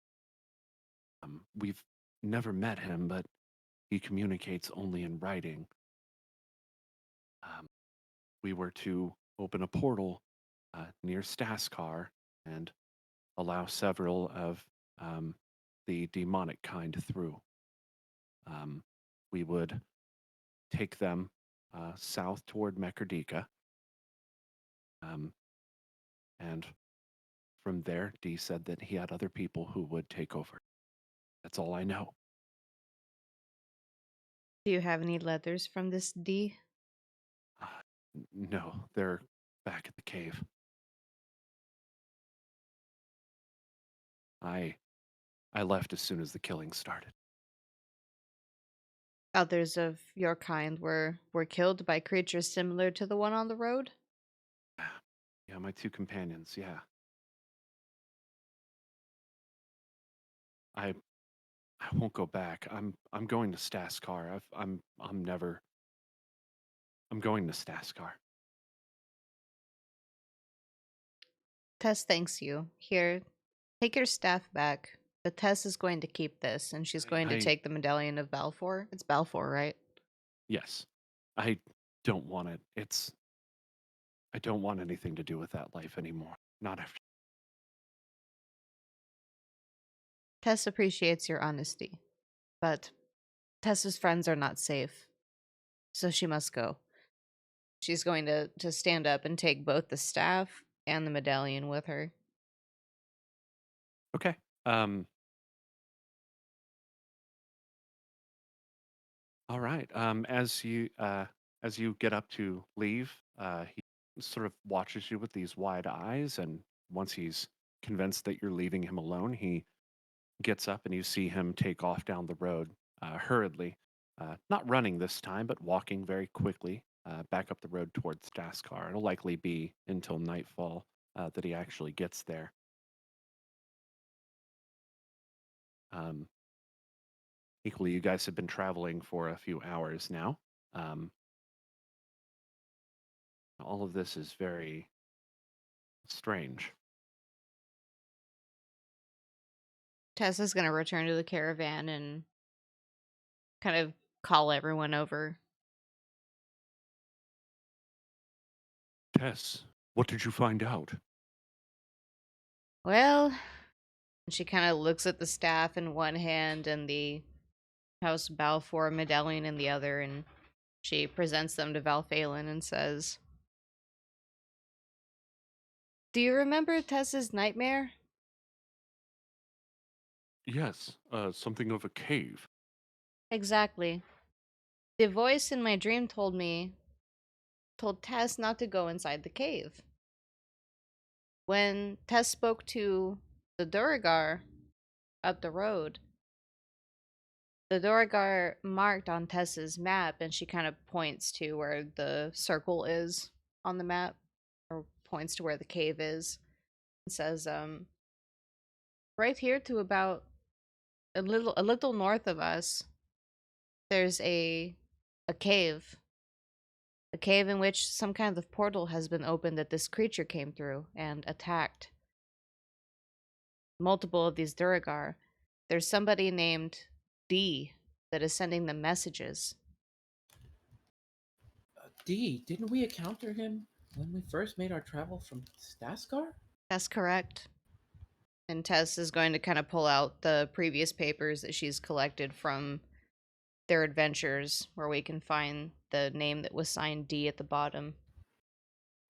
We've never met him, but he communicates only in writing. We were to open a portal near Staskar and allow several of the demonic kind through. We would take them south toward Mekurdika. And from there, D said that he had other people who would take over. That's all I know. Do you have any letters from this D? No, they're back at the cave. I left as soon as the killing started. Others of your kind were killed by creatures similar to the one on the road? Yeah, my two companions, yeah. I won't go back. I'm going to Staskar. I'm going to Staskar. Tess thanks you. Here, take your staff back. But Tess is going to keep this, and she's going to take the medallion of Balfour. It's Balfour, right? Yes. I don't want it. I don't want anything to do with that life anymore. Not after. Tess appreciates your honesty, but Tess's friends are not safe, so she must go. She's going to stand up and take both the staff and the medallion with her. Okay. All right. As you get up to leave, he sort of watches you with these wide eyes, and once he's convinced that you're leaving him alone, he gets up and you see him take off down the road hurriedly, not running this time, but walking very quickly back up the road towards Staskar. It'll likely be until nightfall that he actually gets there. Um, Equally, you guys have been traveling for a few hours now. All of this is very strange. Tessa's going to return to the caravan and kind of call everyone over. Tess, what did you find out? Well, and she kind of looks at the staff in one hand and the House Balfour medallion in the other, and she presents them to Valphalin and says, "Do you remember Tess's nightmare?" Yes, something of a cave. Exactly. The voice in my dream told Tess not to go inside the cave. When Tess spoke to the duergar up the road, the duergar marked on Tess's map, and she kind of points to where the circle is on the map, or points to where the cave is, and says, right here to about a little north of us, there's a cave. A cave in which some kind of portal has been opened that this creature came through and attacked multiple of these duergar. There's somebody named D that is sending them messages. D, didn't we encounter him when we first made our travel from Staskar? That's correct. And Tess is going to kind of pull out the previous papers that she's collected from their adventures where we can find the name that was signed D at the bottom.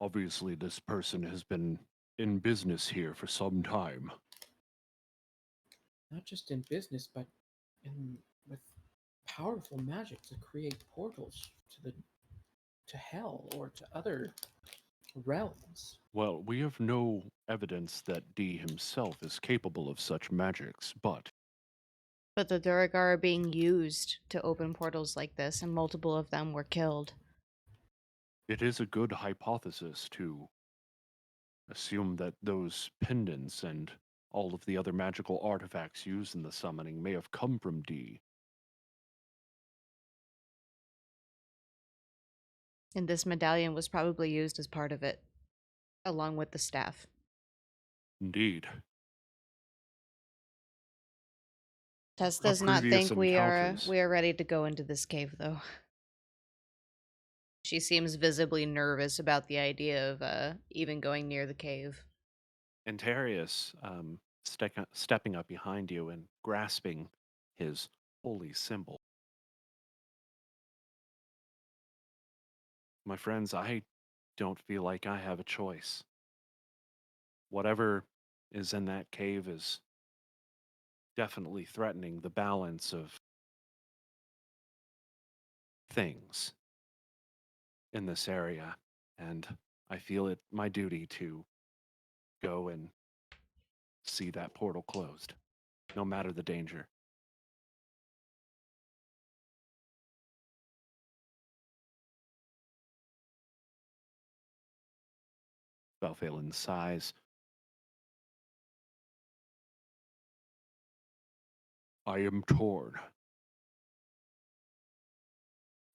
Obviously, this person has been in business here for some time. Not just in business, but with powerful magic to create portals to hell or to other realms. Well, we have no evidence that D himself is capable of such magics, but But the duergar are being used to open portals like this, and multiple of them were killed. it is a good hypothesis to assume that those pendants and all of the other magical artifacts used in the summoning may have come from D. And this medallion was probably used as part of it, along with the staff. Indeed. Tess Our does not previous think we are encounters- ready to go into this cave, though. She seems visibly nervous about the idea of even going near the cave. Antarius, stepping up behind you and grasping his holy symbol. My friends, I don't feel like I have a choice. Whatever is in that cave is definitely threatening the balance of things in this area, and I feel it my duty to go and see that portal closed, no matter the danger. Belphalin sighs. I am torn.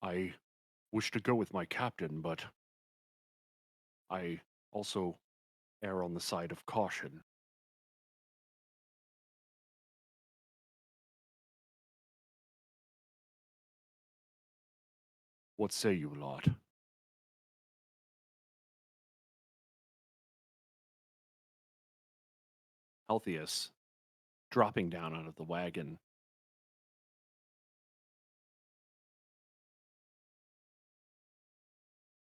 I wish to go with my captain, but I also err on the side of caution. What say you, lot? Altheus, dropping down out of the wagon.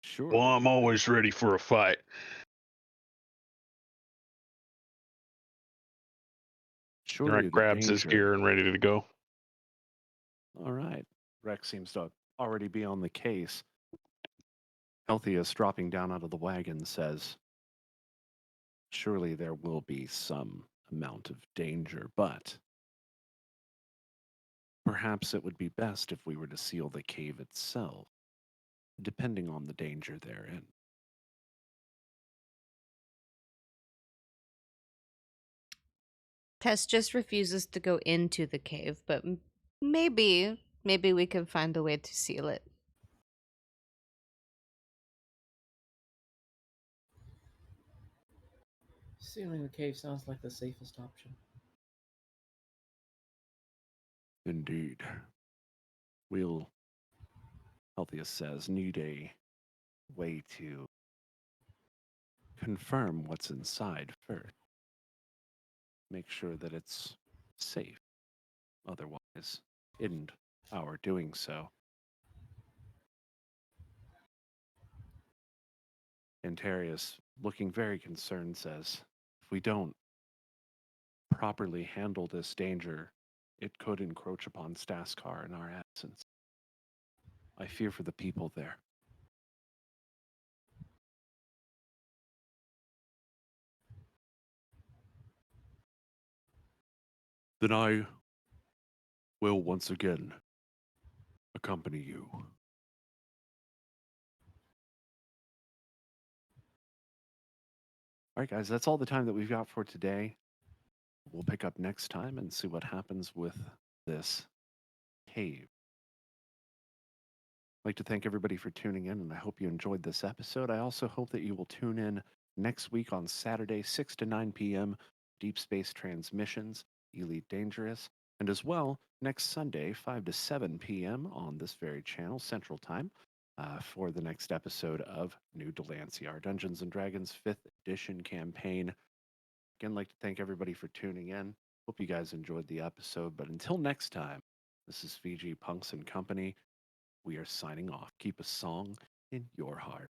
Sure. Well, I'm always ready for a fight. Surely Rex the grabs his danger. gear and ready to go. All right. Rex seems to already be on the case. Altheus, dropping down out of the wagon, says, surely there will be some amount of danger, but perhaps it would be best if we were to seal the cave itself, depending on the danger therein. Tess just refuses to go into the cave, but maybe we can find a way to seal it. Sealing the cave sounds like the safest option. Indeed. We'll, Altheus says, need a way to confirm what's inside first. Make sure that it's safe. Otherwise, in our doing so. Antarius, looking very concerned, says, if we don't properly handle this danger, it could encroach upon Staskar in our absence. I fear for the people there. Then I will once again accompany you. All right, guys, that's all the time that we've got for today. We'll pick up next time and see what happens with this cave. I'd like to thank everybody for tuning in, and I hope you enjoyed this episode. I also hope that you will tune in next week on Saturday, 6 to 9 p.m., Deep Space Transmissions, Elite Dangerous, and as well, next Sunday, 5 to 7 p.m. on this very channel, Central Time, for the next episode of New Dalancia, our Dungeons & Dragons 5th Edition campaign. Again, I'd like to thank everybody for tuning in. Hope you guys enjoyed the episode, but until next time, This is VGpunx and Company. We are signing off. Keep a song in your heart.